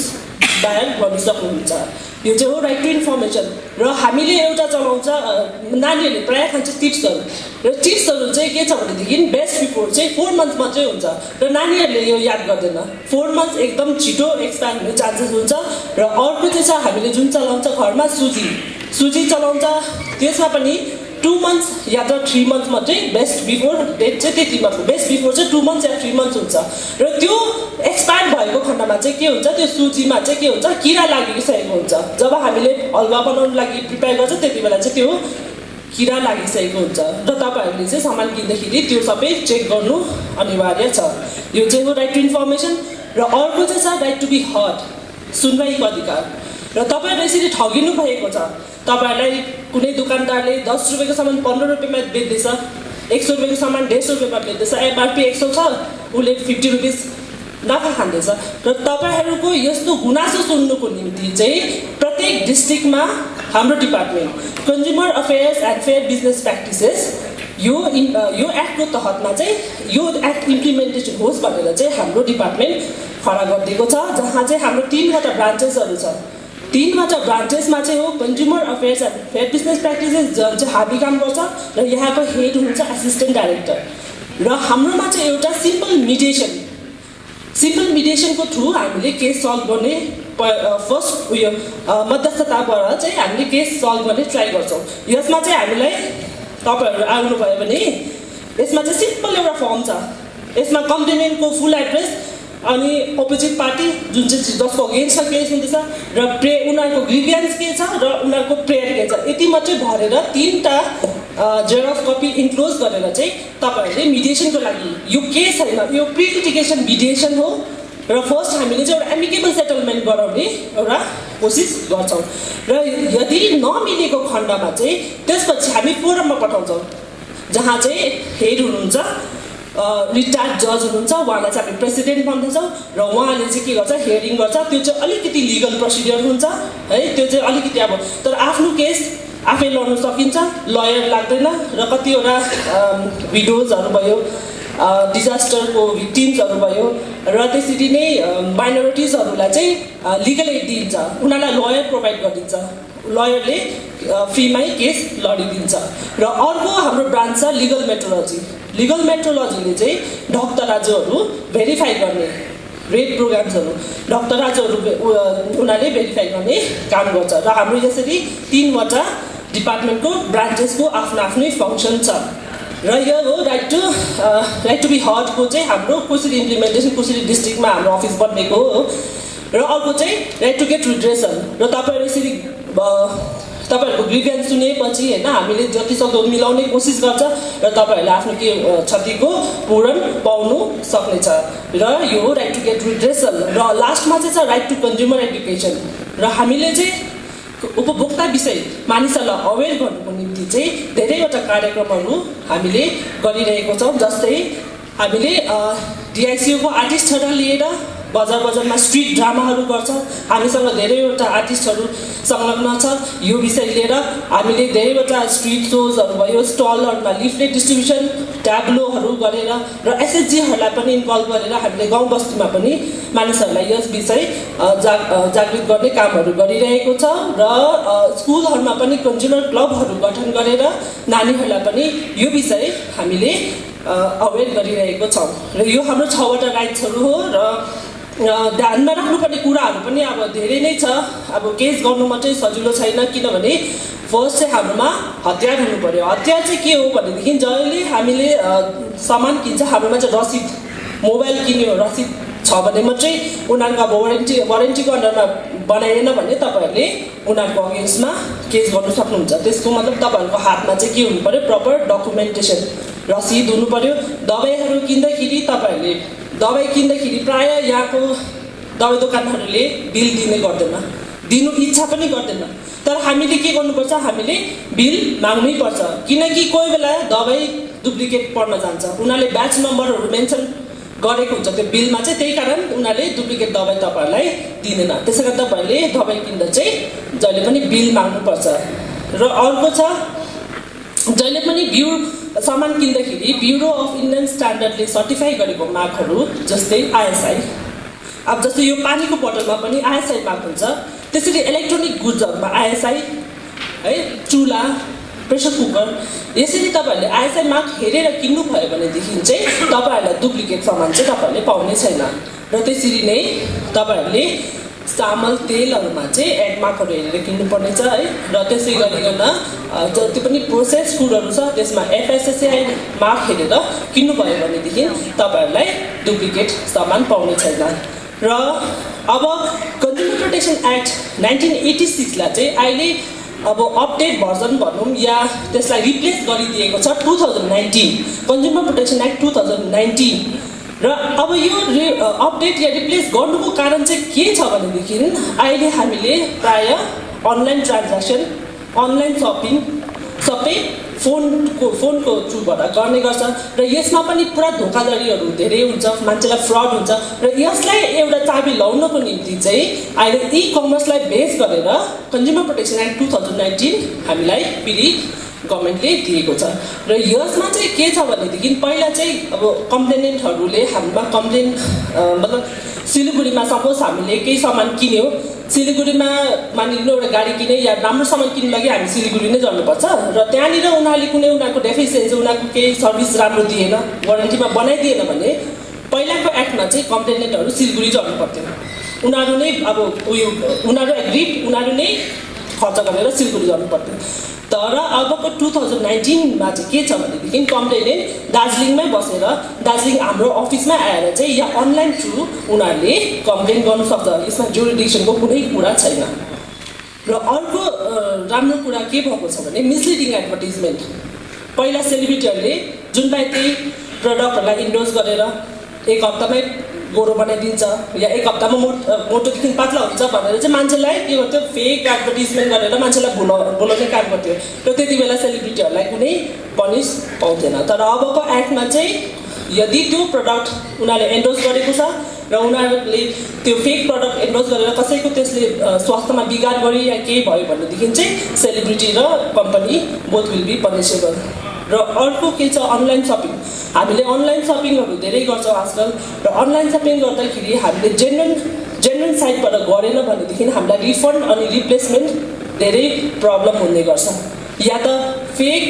Speaker 9: दायर गर्नु सक्नुहुन्छ। यो चाहिँ हो राइट टु इन्फर्मेसन। र हामीले एउटा चलाउँछ नानीहरूले प्रायः खान्छ टिप्सहरू, र टिप्सहरू चाहिँ के छ भनेदेखि बेस्ट बिफोर चाहिँ 4 मन्थ मात्रै हुन्छ र नानीहरूले यो याद गर्दैन। 4 मन्थ एकदम छिटो एक्सपायर हुने चान्सेस हुन्छ। र अर्को चाहिँ छ हामीले जुन चलाउँछ घरमा सुजी चलाउँछ, त्यसमा पनि 2 मन्थ्स या त 3 मन्थ मात्रै बेस्ट बिफोर डेट चाहिँ त्यति मात्र, बेस्ट बिफोर चाहिँ 2 मन्थ्स या 3 मन्थ्स हुन्छ। र त्यो एक्सपायर भएको खण्डमा चाहिँ के हुन्छ, त्यो सुजीमा चाहिँ के हुन्छ, किरा लागिसकेको हुन्छ। जब हामीले हलुवा बनाउनु लागि प्रिपेयर गर्छ त्यति बेला चाहिँ त्यो किरा लागिसकेको हुन्छ र तपाईँहरूले चाहिँ सामान किन्दाखेरि त्यो सबै चेक गर्नु अनिवार्य छ। यो चाहिँ हो राइट टु इन्फर्मेसन। र अर्को चाहिँ छ राइट टु बी हर्ड, सुनवाईको अधिकार। र तपाईँहरूले यसरी ठगिनु भएको छ, तपाईँहरूलाई कुनै दोकानदारले 10 रुपियाँको सामान 15 रुपियाँमा बेच्दैछ, 100 रुपियाँको सामान 150 रुपियाँमा बेच्दैछ, MRP 100 छ, उसले 50 रुपिस नाफा खाँदैछ। र तपाईँहरूको यस्तो गुनासो सुन्नुको निम्ति चाहिँ प्रत्येक डिस्ट्रिक्टमा हाम्रो department consumer affairs and fair business practices यो एक्टको तहतमा चाहिँ यो एक्ट इम्प्लिमेन्टेसन होस् भनेर चाहिँ हाम्रो डिपार्टमेन्ट खडा गरिदिएको छ, जहाँ चाहिँ हाम्रो 3वटा ब्रान्चेसहरू छ। 3वटा ब्रान्चेसमा चाहिँ हो consumer affairs and fair business practices जुन चाहिँ हामी काम गर्छ र यहाँको हेड हुनुहुन्छ एसिस्टेन्ट डाइरेक्टर। र हाम्रोमा चाहिँ एउटा सिम्पल मिडिएसनको थ्रु हामीले केस सल्भ गर्ने फर्स्ट उयो मध्यस्थताबाट चाहिँ हामीले केस सल्भ गर्ने ट्राई गर्छौँ। यसमा चाहिँ हामीलाई तपाईँहरू आउनुभयो भने यसमा चाहिँ सिम्पल एउटा फर्म छ, यसमा कम्प्लेनेन्टको फुल एड्रेस अनि अपोजिट पार्टी जुन चाहिँ जसको अगेन्स्टमा केस हुँदैछ र उनीहरूको ग्रिभियन्स के छ र उनीहरूको प्रेयर के छ, यति मात्रै भरेर 3टा जेरक्स कपी इन्क्लोज गरेर चाहिँ तपाईँहरूले मिडिएसनको लागि, यो केस होइन, यो प्रि लिटिगेसन मिडिएसन हो र फर्स्ट हामीले चाहिँ एउटा एमिकेबल सेटलमेन्ट गराउने एउटा कोसिस गर्छौँ। र यदि नमिलेको खण्डमा चाहिँ त्यसपछि हामी फोरममा पठाउँछौँ, जहाँ चाहिँ हेड हुनुहुन्छ रिटायर्ड जज हुनुहुन्छ, उहाँलाई चाहिँ हामी प्रेसिडेन्ट भन्दछौँ र उहाँले चाहिँ के गर्छ, हियरिङ गर्छ। त्यो चाहिँ अलिकति लिगल प्रोसिडियर हुन्छ है, त्यो चाहिँ अलिकति अब तर आफ्नो केस आफै लड्नु सकिन्छ, लयर लाग्दैन। र कतिवटा विडोजहरू भयो, डिजास्टरको भिक्टिम्सहरू भयो र त्यसरी नै माइनोरिटिजहरूलाई चाहिँ लिगल एड दिइन्छ, उनीहरूलाई लयर प्रोभाइड गरिदिन्छ, लयरले फ्रीमै केस लडिदिन्छ। र अर्को हाम्रो ब्रान्च छ लिगल मेट्रोलोजीले चाहिँ ढक्तराजुहरू भेरिफाई गर्ने रेड प्रोग्राम्सहरू, ढक्तराजुहरू उनीहरूले भेरिफाई गर्ने काम गर्छ। र हाम्रो यसरी 3वटा डिपार्टमेन्टको ब्रान्चेसको आफ्नै फङ्सन छ। र यो हो राइट टु बी हर्डको चाहिँ हाम्रो कसरी इम्प्लिमेन्टेसन, कसरी डिस्ट्रिक्टमा हाम्रो अफिस बनेको हो। र अर्को चाहिँ राइट टु गेट रिड्रेसल। र तपाईँहरू यसरी तपाईँहरूको ग्रिभेन्स सुनेपछि होइन हामीले जतिसक्दो मिलाउने कोसिस गर्छ र तपाईँहरूले आफ्नो के क्षतिको पूरण पाउनु सक्नेछ। र यो हो राइट टु गेट रिड्रेसल। र लास्टमा चाहिँ छ राइट टु कन्ज्युमर एडुकेसन। र हामीले चाहिँ उपभोक्ता विषय मानिसहरूलाई अवेर गर्नुको निम्ति चाहिँ धेरैवटा कार्यक्रमहरू हामीले गरिरहेको छौँ। जस्तै हामीले डिआइसिओको आर्टिस्टहरूलाई लिएर बजारमा स्ट्रिट ड्रामाहरू गर्छौँ। हामीसँग धेरैवटा आर्टिस्टहरू संलग्न छ। यो विषय लिएर हामीले धेरैवटा स्ट्रिट सोजहरू भयो, स्टलहरूमा लिफलेट डिस्ट्रिब्युसन, ट्याब्लोहरू गरेर र एसएचजीहरूलाई पनि इन्भल्भ गरेर हामीले गाउँ बस्तीमा पनि मानिसहरूलाई यस विषय जागृत गर्ने कामहरू गरिरहेको छ। र स्कुलहरूमा पनि कन्ज्युमर क्लबहरू गठन गरेर नानीहरूलाई पनि यो विषय हामीले अवेर गरिरहेको छौँ। र यो हाम्रो 6वटा राइट्सहरू हो। र ध्यानमा राख्नुपर्ने कुराहरू पनि अब धेरै नै छ। अब केस गर्नु मात्रै सजिलो छैन, किनभने फर्स्ट चाहिँ हाम्रोमा हतियार हुनु पऱ्यो। हतियार चाहिँ के हो भनेदेखि जहिले हामीले सामान किन्छ हाम्रोमा चाहिँ रसिद, मोबाइल किन्यो रसिद छ भने मात्रै उनीहरूको अब वारेन्टीको अन्डरमा बनाएन भने तपाईँहरूले उनीहरूको अगेन्स्टमा केस गर्नु सक्नुहुन्छ। त्यसको मतलब तपाईँहरूको हातमा चाहिँ के हुनु पऱ्यो, प्रपर डकुमेन्टेसन, रसिद हुनु पऱ्यो। दबाईहरू किन्दाखेरि तपाईँहरूले दबाई किन्दाखेरि प्रायः यहाँको दबाई दोकानहरूले बिल दिने गर्दैन, दिनु इच्छा पनि गर्दैन। तर हामीले के गर्नुपर्छ, हामीले बिल माग्नै पर्छ। किनकि कोही बेला दबाई डुप्लिकेट पर्न जान्छ, उनीहरूले ब्याच नम्बरहरू मेन्सन गरेको हुन्छ त्यो बिलमा चाहिँ, त्यही कारण उनीहरूले डुप्लिकेट दबाई तपाईँहरूलाई दिँदैन। त्यसै कारण तपाईँहरूले दबाई किन्दा चाहिँ जहिले पनि बिल माग्नुपर्छ। र अर्को छ, जहिले पनि सामान किन्दाखेरि ब्युरो अफ इन्डियन स्ट्यान्डर्डले सर्टिफाई गरेको मार्कहरू, जस्तै आइएसआई, अब जस्तै यो पानीको बोतलमा पनि आइएसआई मार्क हुन्छ, त्यसरी इलेक्ट्रोनिक गुड्सहरूमा आइएसआई है, चुला, प्रेसर कुकर, यसरी तपाईँहरूले आइएसआई मार्क हेरेर किन्नु भयो भनेदेखि चाहिँ तपाईँहरूलाई डुप्लिकेट सामान चाहिँ तपाईँहरूले पाउने छैन। र त्यसरी नै तपाईँहरूले चामल तेलहरूमा चाहिँ एड मार्कहरू हेरेर किन्नुपर्ने छ है। र त्यसै गरिकन जति पनि प्रोसेस फुडहरू छ त्यसमा एफएसएसएआई मार्क हेरेर किन्नुभयो भनेदेखि तपाईँहरूलाई डुप्लिकेट सामान पाउने छैन। र अब कन्ज्युमर प्रोटेक्सन एक्ट 1986लाई चाहिँ अहिले अब अपडेट भर्जन भनौँ या त्यसलाई रिप्लेस गरिदिएको छ 2019, कन्ज्युमर प्रोटेक्सन एक्ट 2019। र अब यो अपडेट या रिप्लेस गर्नुको कारण चाहिँ के छ भनेदेखि अहिले हामीले प्रायः अनलाइन ट्रान्ज्याक्सन, अनलाइन सपिङ सबै फोनको थ्रुबाट गर्ने गर्छ। र यसमा पनि पुरा धोखाधडीहरू धेरै हुन्छ, मान्छेलाई फ्रड हुन्छ। र यसलाई एउटा चाबी लाउनको निम्ति चाहिँ अहिले इ कमर्सलाई बेस गरेर कन्ज्युमर प्रोटेक्सन एक्ट 2019 हामीलाई फेरि गभर्मेन्टले दिएको छ। र यसमा चाहिँ के छ भनेदेखि पहिला चाहिँ अब कम्प्लेनेन्टहरूले हाम्रोमा कम्प्लेन मतलब सिलगढीमा सपोज हामीले केही सामान किन्यो, सिलगढीमा मानिलिनु एउटा गाडी किने या राम्रो सामान किन्नु लागि हामी सिलगढी नै जानुपर्छ। र त्यहाँनिर उनीहरूले कुनै उनीहरूको डेफिसियन्सी, उनीहरूको केही सर्भिस राम्रो दिएन, वारेन्टीमा बनाइदिएन भने पहिलाको एक्टमा चाहिँ कम्प्लेनेन्टहरू सिलगढी जानु पर्थ्यो। उनीहरू नै अब उनीहरू एग्रिड, उनीहरू नै खर्च गरेर सिलगढी जानु पर्थ्यो। तर अबको 2019मा चाहिँ के छ भनेदेखि कम्प्लेनेन्ट दार्जिलिङमै बसेर दार्जिलिङ हाम्रो अफिसमा आएर चाहिँ या अनलाइन थ्रु उनीहरूले कम्प्लेन गर्नु सक्छ। यसमा जुरिडिक्सनको कुनै कुरा छैन। र अर्को राम्रो कुरा के भएको छ भने मिसलिडिङ एडभर्टिजमेन्ट। पहिला सेलिब्रिटीहरूले जुन पाए त्यही प्रडक्टहरूलाई इन्डोर्स गरेर एक हप्तामै गोरो बनाइदिन्छ या एक हप्तामा मोटोदेखि पातला हुन्छ भनेर चाहिँ मान्छेलाई के गर्थ्यो, फेक एडभर्टिजमेन्ट गरेर मान्छेलाई बोलाउने काम गर्थ्यो। र त्यति बेला सेलिब्रिटीहरूलाई कुनै पनिस पाउँदैन। तर अबको एक्टमा चाहिँ यदि त्यो प्रडक्ट उनीहरूले एन्डोर्स गरेको छ र उनीहरूले त्यो फेक प्रडक्ट एन्डोर्स गरेर कसैको त्यसले स्वास्थ्यमा बिगार गरी या केही भयो भनेदेखि चाहिँ सेलिब्रिटी र company both will be punishable. र अर्को के छ, अनलाइन सपिङ। हामीले अनलाइन सपिङहरू धेरै गर्छौँ आजकल। र अनलाइन सपिङ गर्दाखेरि हामीले जेन्युन साइटबाट गरेन भनेदेखि हामीलाई रिफन्ड अनि रिप्लेसमेन्ट धेरै प्रब्लम हुने गर्छ। या त फेक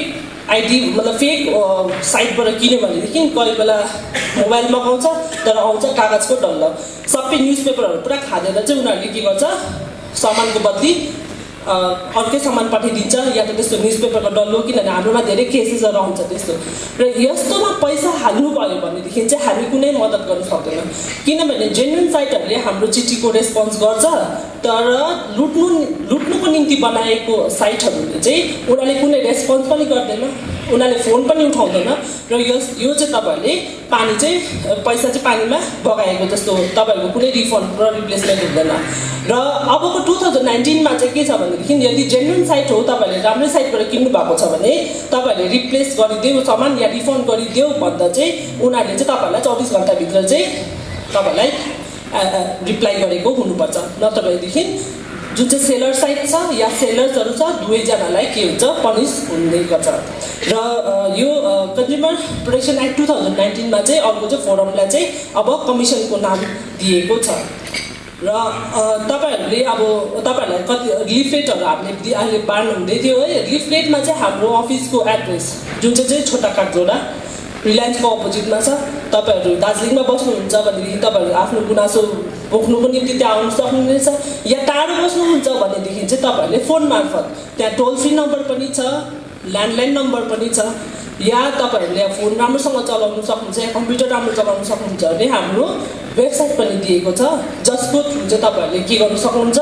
Speaker 9: आइडी मतलब फेक साइटबाट किन्यो भनेदेखि कोही बेला मोबाइल मगाउँछ तर आउँछ कागजको डल्लो। सबै न्युज पेपरहरू पुरा खाँदेर चाहिँ उनीहरूले के गर्छ, सामानको बदली अर्कै सामान पठाइदिन्छ या त त्यस्तो न्युज पेपरको डल्लो। किनभने हाम्रोमा धेरै केसेसहरू आउँछ त्यस्तो। र यस्तोमा पैसा हाल्नु भयो भनेदेखि चाहिँ हामी कुनै मद्दत गर्न सक्दैनौँ। किनभने जेन्युन साइटहरूले हाम्रो चिठीको रेस्पोन्स गर्छ, तर लुट्नुको निम्ति बनाएको साइटहरूले चाहिँ उनीहरूले कुनै रेस्पोन्स पनि गर्दैन उनीहरूले फोन पनि उठाउँदैन र यो चाहिँ तपाईँहरूले पानी चाहिँ पैसा चाहिँ पानीमा बगाएको जस्तो तपाईँहरूको कुनै रिफन्ड र रिप्लेसमेन्ट हुँदैन। र अबको 2019मा चाहिँ के छ भनेदेखि यदि जेन्युन साइट हो तपाईँहरूले राम्रै साइटबाट किन्नु भएको छ भने तपाईँहरूले रिप्लेस गरिदेऊ सामान या रिफन्ड गरिदेऊ भन्दा चाहिँ उनीहरूले चाहिँ तपाईँहरूलाई 24 घन्टाभित्र चाहिँ तपाईँलाई रिप्लाई गरेको हुनुपर्छ। नत्र भएदेखि जुन चाहिँ सेलर साइट छ या सेलर्सहरू छ दुवैजनालाई के हुन्छ पनिस हुने गर्छ। र यो कन्ज्युमर प्रोटेक्सन एक्ट 2019मा चाहिँ अर्को चाहिँ फोरमलाई चाहिँ अब कमिसनको नाम दिएको छ। र तपाईँहरूले अब तपाईँहरूलाई कति लिफलेटहरू हामीले अहिले बाँड्नु हुँदै थियो है। लिफलेटमा चाहिँ हाम्रो अफिसको एड्रेस जुन चाहिँ छोटा काठजोडा रिलायन्सको अपोजिटमा छ। तपाईँहरू दार्जिलिङमा बस्नुहुन्छ भनेदेखि तपाईँहरू आफ्नो गुनासो पोख्नुको निम्ति त्यहाँ आउनु सक्नुहुनेछ, या टाढो बस्नुहुन्छ भनेदेखि चाहिँ तपाईँहरूले फोन मार्फत त्यहाँ टोल फ्री नम्बर पनि छ, ल्यान्डलाइन नम्बर पनि छ, या तपाईँहरूले फोन राम्रोसँग चलाउनु सक्नुहुन्छ या कम्प्युटर राम्रो चलाउनु सक्नुहुन्छ भने हाम्रो वेबसाइट पनि दिएको छ, जसको थ्रु चाहिँ तपाईँहरूले के गर्नु सक्नुहुन्छ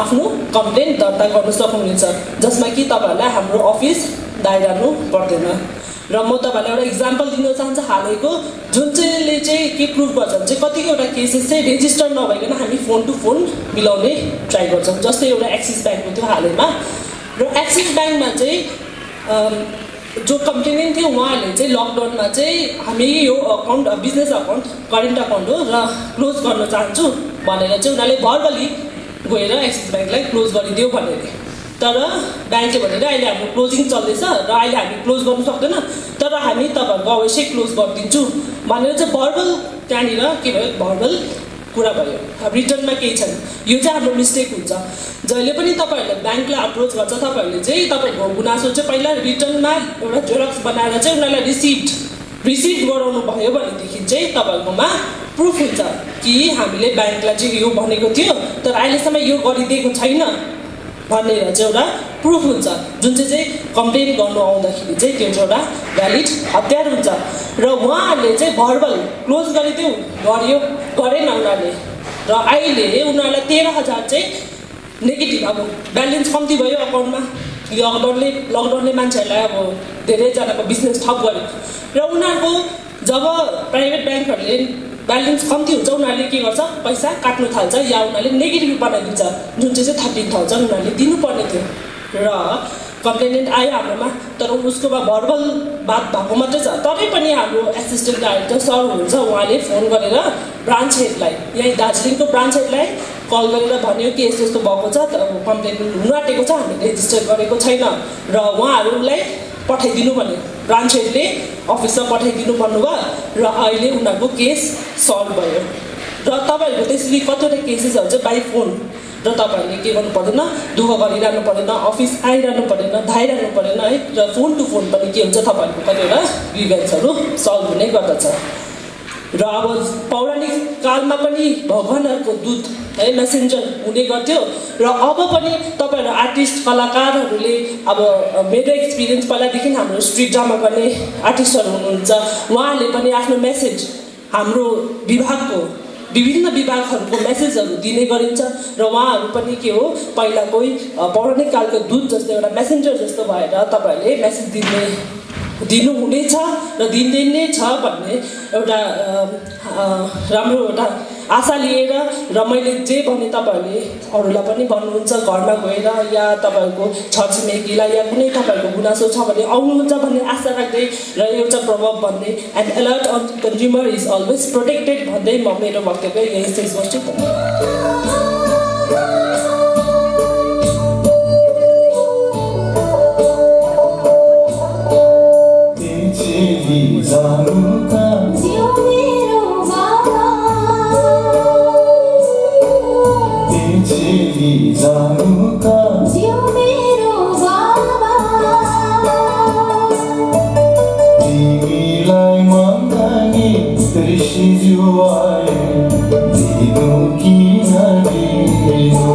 Speaker 9: आफ्नो कम्प्लेन दर्ता गर्नु सक्नुहुनेछ, जसमा कि तपाईँहरूलाई हाम्रो अफिस दाइरहनु पर्दैन। र म तपाईँलाई एउटा इक्जाम्पल दिन चाहन्छु हालैको, जुन चाहिँले चाहिँ के प्रुभ गर्छ भने चाहिँ कतिवटा केसेस चाहिँ रेजिस्टर नभइकन हामी फोन टु फोन मिलाउने ट्राई गर्छौँ। जस्तै एउटा एक्सिस ब्याङ्कको थियो हालैमा, र एक्सिस ब्याङ्कमा चाहिँ जो कम्प्लेनेन्ट थियो उहाँहरूले चाहिँ लकडाउनमा चाहिँ हामी यो account business account current account हो र क्लोज गर्न चाहन्छु भनेर चाहिँ उनीहरूले भर्बली गएर एक्सिस ब्याङ्कलाई क्लोज गरिदियो भनेर। तर ब्याङ्कले भनेर अहिले हाम्रो क्लोजिङ चल्दैछ र अहिले हामी क्लोज गर्नु सक्दैन, तर हामी तपाईँहरूको अवश्य क्लोज गरिदिन्छु भनेर चाहिँ भर्बल त्यहाँनिर के भयो भर्बल कुरा भयो। अब रिटर्नमा केही छैन। यो चाहिँ हाम्रो मिस्टेक हुन्छ। जहिले पनि तपाईँहरूले ब्याङ्कलाई अप्रोच गर्छ तपाईँहरूले चाहिँ तपाईँहरूको गुनासो चाहिँ पहिला रिटर्नमा एउटा जेरक्स बनाएर चाहिँ उनीहरूलाई रिसिभ गराउनु भयो भनेदेखि चाहिँ तपाईँहरूकोमा प्रुफ हुन्छ कि हामीले ब्याङ्कलाई चाहिँ यो भनेको थियो तर अहिलेसम्म यो गरिदिएको छैन भनेर चाहिँ एउटा प्रुफ हुन्छ, जुन चाहिँ कम्प्लेन गर्नु आउँदाखेरि चाहिँ त्यो चाहिँ एउटा भ्यालिड हतियार हुन्छ। र उहाँहरूले चाहिँ भर्बल क्लोज गरिदियो गरेन उनीहरूले, र अहिले उनीहरूलाई 13,000 चाहिँ नेगेटिभ अब ब्यालेन्स कम्ती भयो अकाउन्टमा। लकडाउनले मान्छेहरूलाई अब धेरैजनाको बिजनेस ठप गर्यो र उनीहरूको जब प्राइभेट ब्याङ्कहरूले ब्यालेन्स कम्ती हुन्छ उनीहरूले के गर्छ पैसा काट्नु थाल्छ या उनीहरूले नेगेटिभ बनाइदिन्छ, जुन चाहिँ 13,000 उनीहरूले दिनुपर्ने थियो। र कम्प्लेनेन्ट आयो हाम्रोमा, तर उसकोमा भर्बल बात भएको मात्रै छ। तरै पनि हाम्रो एसिस्टेन्ट डाइरेक्टर सर हुनुहुन्छ, उहाँले फोन गरेर ब्रान्च हेडलाई यहीँ दार्जिलिङको ब्रान्च हेडलाई कल गरेर भन्यो कि यस्तो यस्तो भएको छ, तर कम्प्लेन हुनु आँटेको छ, हामीले रेजिस्टर गरेको छैन र उहाँहरूलाई पठाइदिनु भन्यो। ब्रान्च हेडले अफिसमा पठाइदिनु भन्नुभयो र अहिले उनीहरूको केस सल्भ भयो। र तपाईँहरूको त्यसरी कतिवटा केसेसहरू चाहिँ बाई फोन, र तपाईँहरूले के गर्नु पर्दैन, दुःख गरिरहनु पर्दैन, अफिस आइरहनु पर्दैन, धाइरहनु पर्दैन है। र फोन टु फोन पनि के हुन्छ तपाईँहरूको कतिवटा ग्रिभेन्सहरू सल्भ हुने गर्दछ। र अब पौराणिक कालमा पनि भगवान्हरूको दूत है मेसेन्जर हुने गर्थ्यो, र अब पनि तपाईँहरू आर्टिस्ट कलाकारहरूले अब मेरो एक्सपिरियन्स पहिलादेखि हाम्रो स्ट्रिट ड्रामा गर्ने आर्टिस्टहरू हुनुहुन्छ, उहाँहरूले पनि आफ्नो मेसेज हाम्रो विभागको विभिन्न विभागहरूको मेसेजहरू दिने गरिन्छ र उहाँहरू पनि के हो पहिलाकै पौराणिक कालको दूत जस्तो एउटा मेसेन्जर जस्तो भएर तपाईँहरूले मेसेज दिनुहुनेछ र दिँदै नै छ भन्ने एउटा राम्रो एउटा आशा लिएर र मैले जे भने तपाईँहरूले अरूलाई पनि भन्नुहुन्छ, घरमा गएर या तपाईँहरूको छरछिमेकीलाई या कुनै तपाईँहरूको गुनासो छ भने आउनुहुन्छ भन्ने आशा राख्दै र एउटा प्रभाव भन्दै and alert on consumer is always protected भन्दै म मेरो वक्तव्य यही शेष गर्छु।
Speaker 10: तिमीलाई मन्दानी कृषि जुवाए दिनु कि नदिनु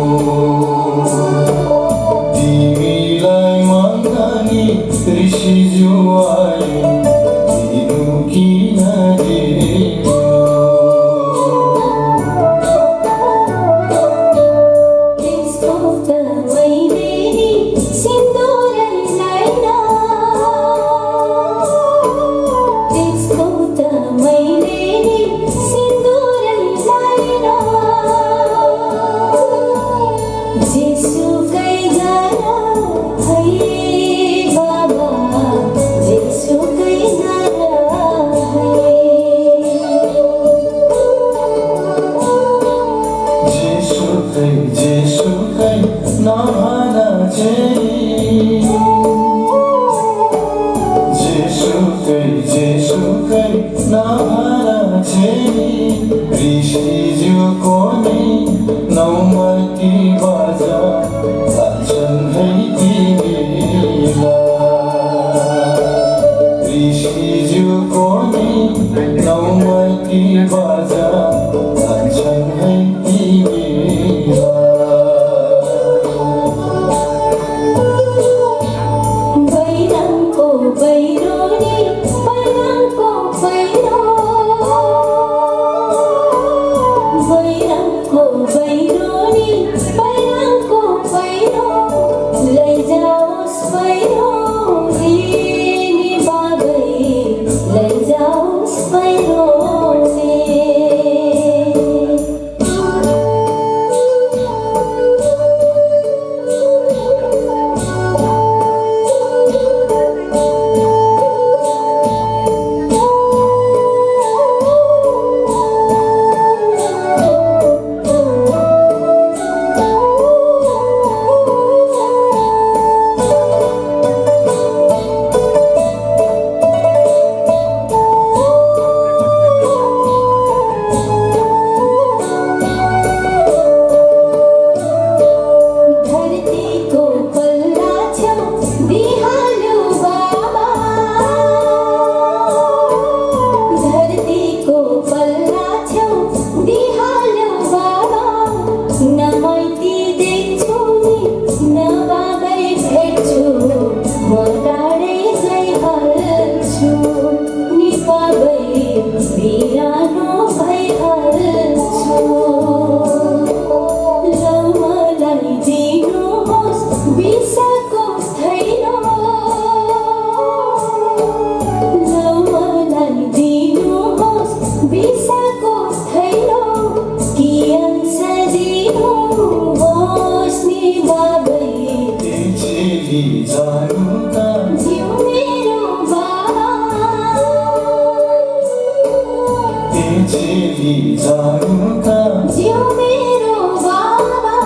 Speaker 10: जानुका
Speaker 11: जिउ मेरो बाबा
Speaker 10: तेजेली जानुका
Speaker 11: जिउ मेरो बाबा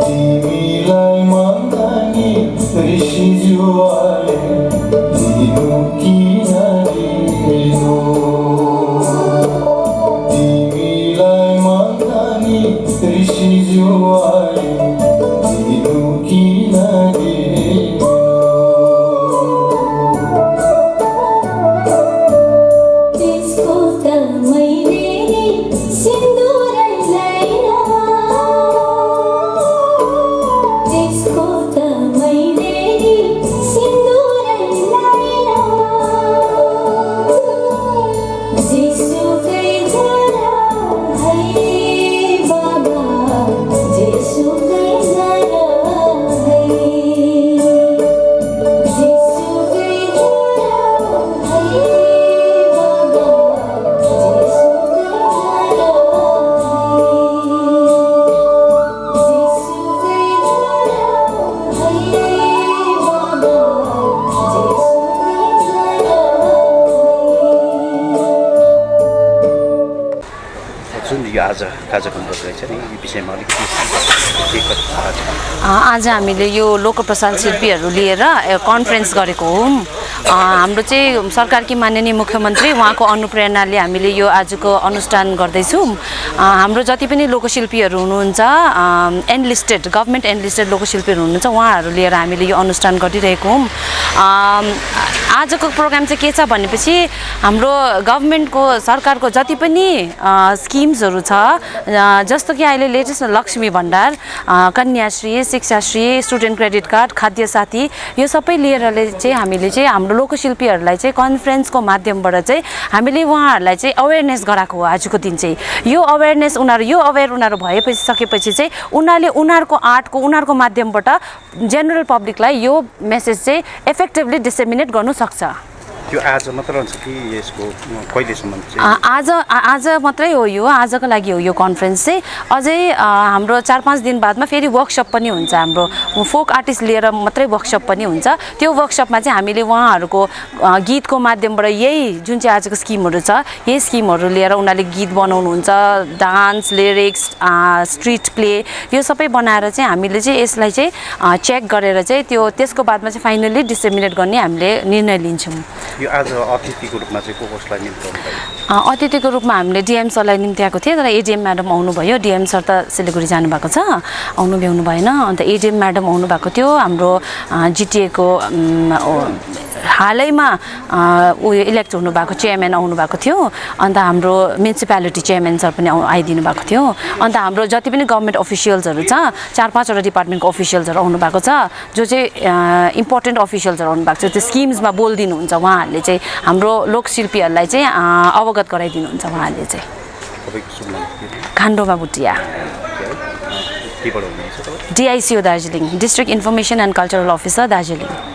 Speaker 10: तिमीलाई मन्दानी ऋषिजुवाले दिनु किन दिनु तिमीलाई मन्दानी ऋषिजुवाले दिनु किन दिनु
Speaker 11: त्यसको त मैले नि सिन्दुरै ल्याइन त्यसको त मैले नि सिन्दुरै ल्याइन जेसुकै जान है बाबा जेसुकै जान है जेसुकै जान है बाबा
Speaker 12: जुन यो आज कार्यक्रम गरिरहेछ नि यो विषयमा अलिकति
Speaker 2: आज हामीले यो लोकप्रसाद शिल्पीहरू लिएर कन्फरेन्स गरेको हौँ। हाम्रो चाहिँ सरकारकी माननीय मुख्यमन्त्री उहाँको अनुप्रेरणाले हामीले यो आजको अनुष्ठान गर्दैछौँ। हाम्रो जति पनि लोकशिल्पीहरू हुनुहुन्छ, एनलिस्टेड गभर्मेन्ट एनलिस्टेड लोकशिल्पीहरू हुनुहुन्छ, उहाँहरू लिएर हामीले यो अनुष्ठान गरिरहेको हौँ। आजको प्रोग्राम चाहिँ के छ भनेपछि हाम्रो गभर्मेन्टको सरकारको जति पनि स्किम्सहरू छ, जस्तो कि अहिले लेटेस्ट लक्ष्मी भण्डार, Kanyashree, Shikshashree, student credit card, खाद्य साथी, यो सबै लिएर चाहिँ हामीले चाहिँ हाम्रो लोकशिल्पीहरूलाई चाहिँ कन्फरेन्सको माध्यमबाट चाहिँ हामीले उहाँहरूलाई चाहिँ अवेरनेस गराएको हो। आजको दिन चाहिँ यो अवेरनेस यो अवेर उनीहरू भएपछि सकेपछि चाहिँ उनीहरूले उनीहरूको आर्टको उनीहरूको माध्यमबाट जेनरल पब्लिकलाई यो मेसेज चाहिँ इफेक्टिभली डिसेमिनेट गर्नु सक्छ।
Speaker 12: यो आज मात्र हुन्छ कि यसको कहिलेसम्म चाहिँ
Speaker 2: आज मात्रै हो यो, आजको लागि हो यो कन्फरेन्स चाहिँ। अझै हाम्रो 4-5 दिन बादमा फेरि वर्कसप पनि हुन्छ, हाम्रो फोक आर्टिस्ट लिएर मात्रै वर्कसप पनि हुन्छ। त्यो वर्कसपमा चाहिँ हामीले उहाँहरूको गीतको माध्यमबाट यही जुन चाहिँ आजको स्किमहरू छ, यही स्किमहरू लिएर उनीहरूले गीत बनाउनुहुन्छ, डान्स, लिरिक्स, स्ट्रिट प्ले, यो सबै बनाएर चाहिँ हामीले चाहिँ यसलाई चाहिँ चेक गरेर चाहिँ त्यसको बादमा चाहिँ फाइनली डिसेमिनेट गर्ने हामीले निर्णय लिन्छौँ।
Speaker 12: यो आज अतिथिको रूपमा चाहिँ कसलाई निम्त्याउनु भयो?
Speaker 2: अतिथिको रूपमा हामीले डिएम सरलाई निम्त्याएको थियो, तर एडिएम म्याडम आउनुभयो। डिएम सर त सिलगढी जानुभएको छ, आउनु भ्याउनु भएन। अन्त एडिएम म्याडम आउनुभएको थियो। हाम्रो जिटिएको हालैमा उयो इलेक्ट हुनुभएको चेयरम्यान आउनुभएको थियो। अन्त हाम्रो म्युनिसिपालिटी चेयरम्यान सर पनि आइदिनु भएको थियो। अन्त हाम्रो जति पनि गभर्मेन्ट अफिसियल्सहरू छ, 4-5वटा डिपार्टमेन्टको अफिसियल्सहरू आउनुभएको छ, जो चाहिँ इम्पोर्टेन्ट अफिसियल्सहरू आउनुभएको छ। त्यो स्किम्समा बोलिदिनुहुन्छ उहाँहरूले चाहिँ, हाम्रो लोकशिल्पीहरूलाई चाहिँ अवगत गराइदिनुहुन्छ उहाँहरूले चाहिँ। Khandoma Bhutia, DICO Darjeeling, district information and cultural officer Darjeeling.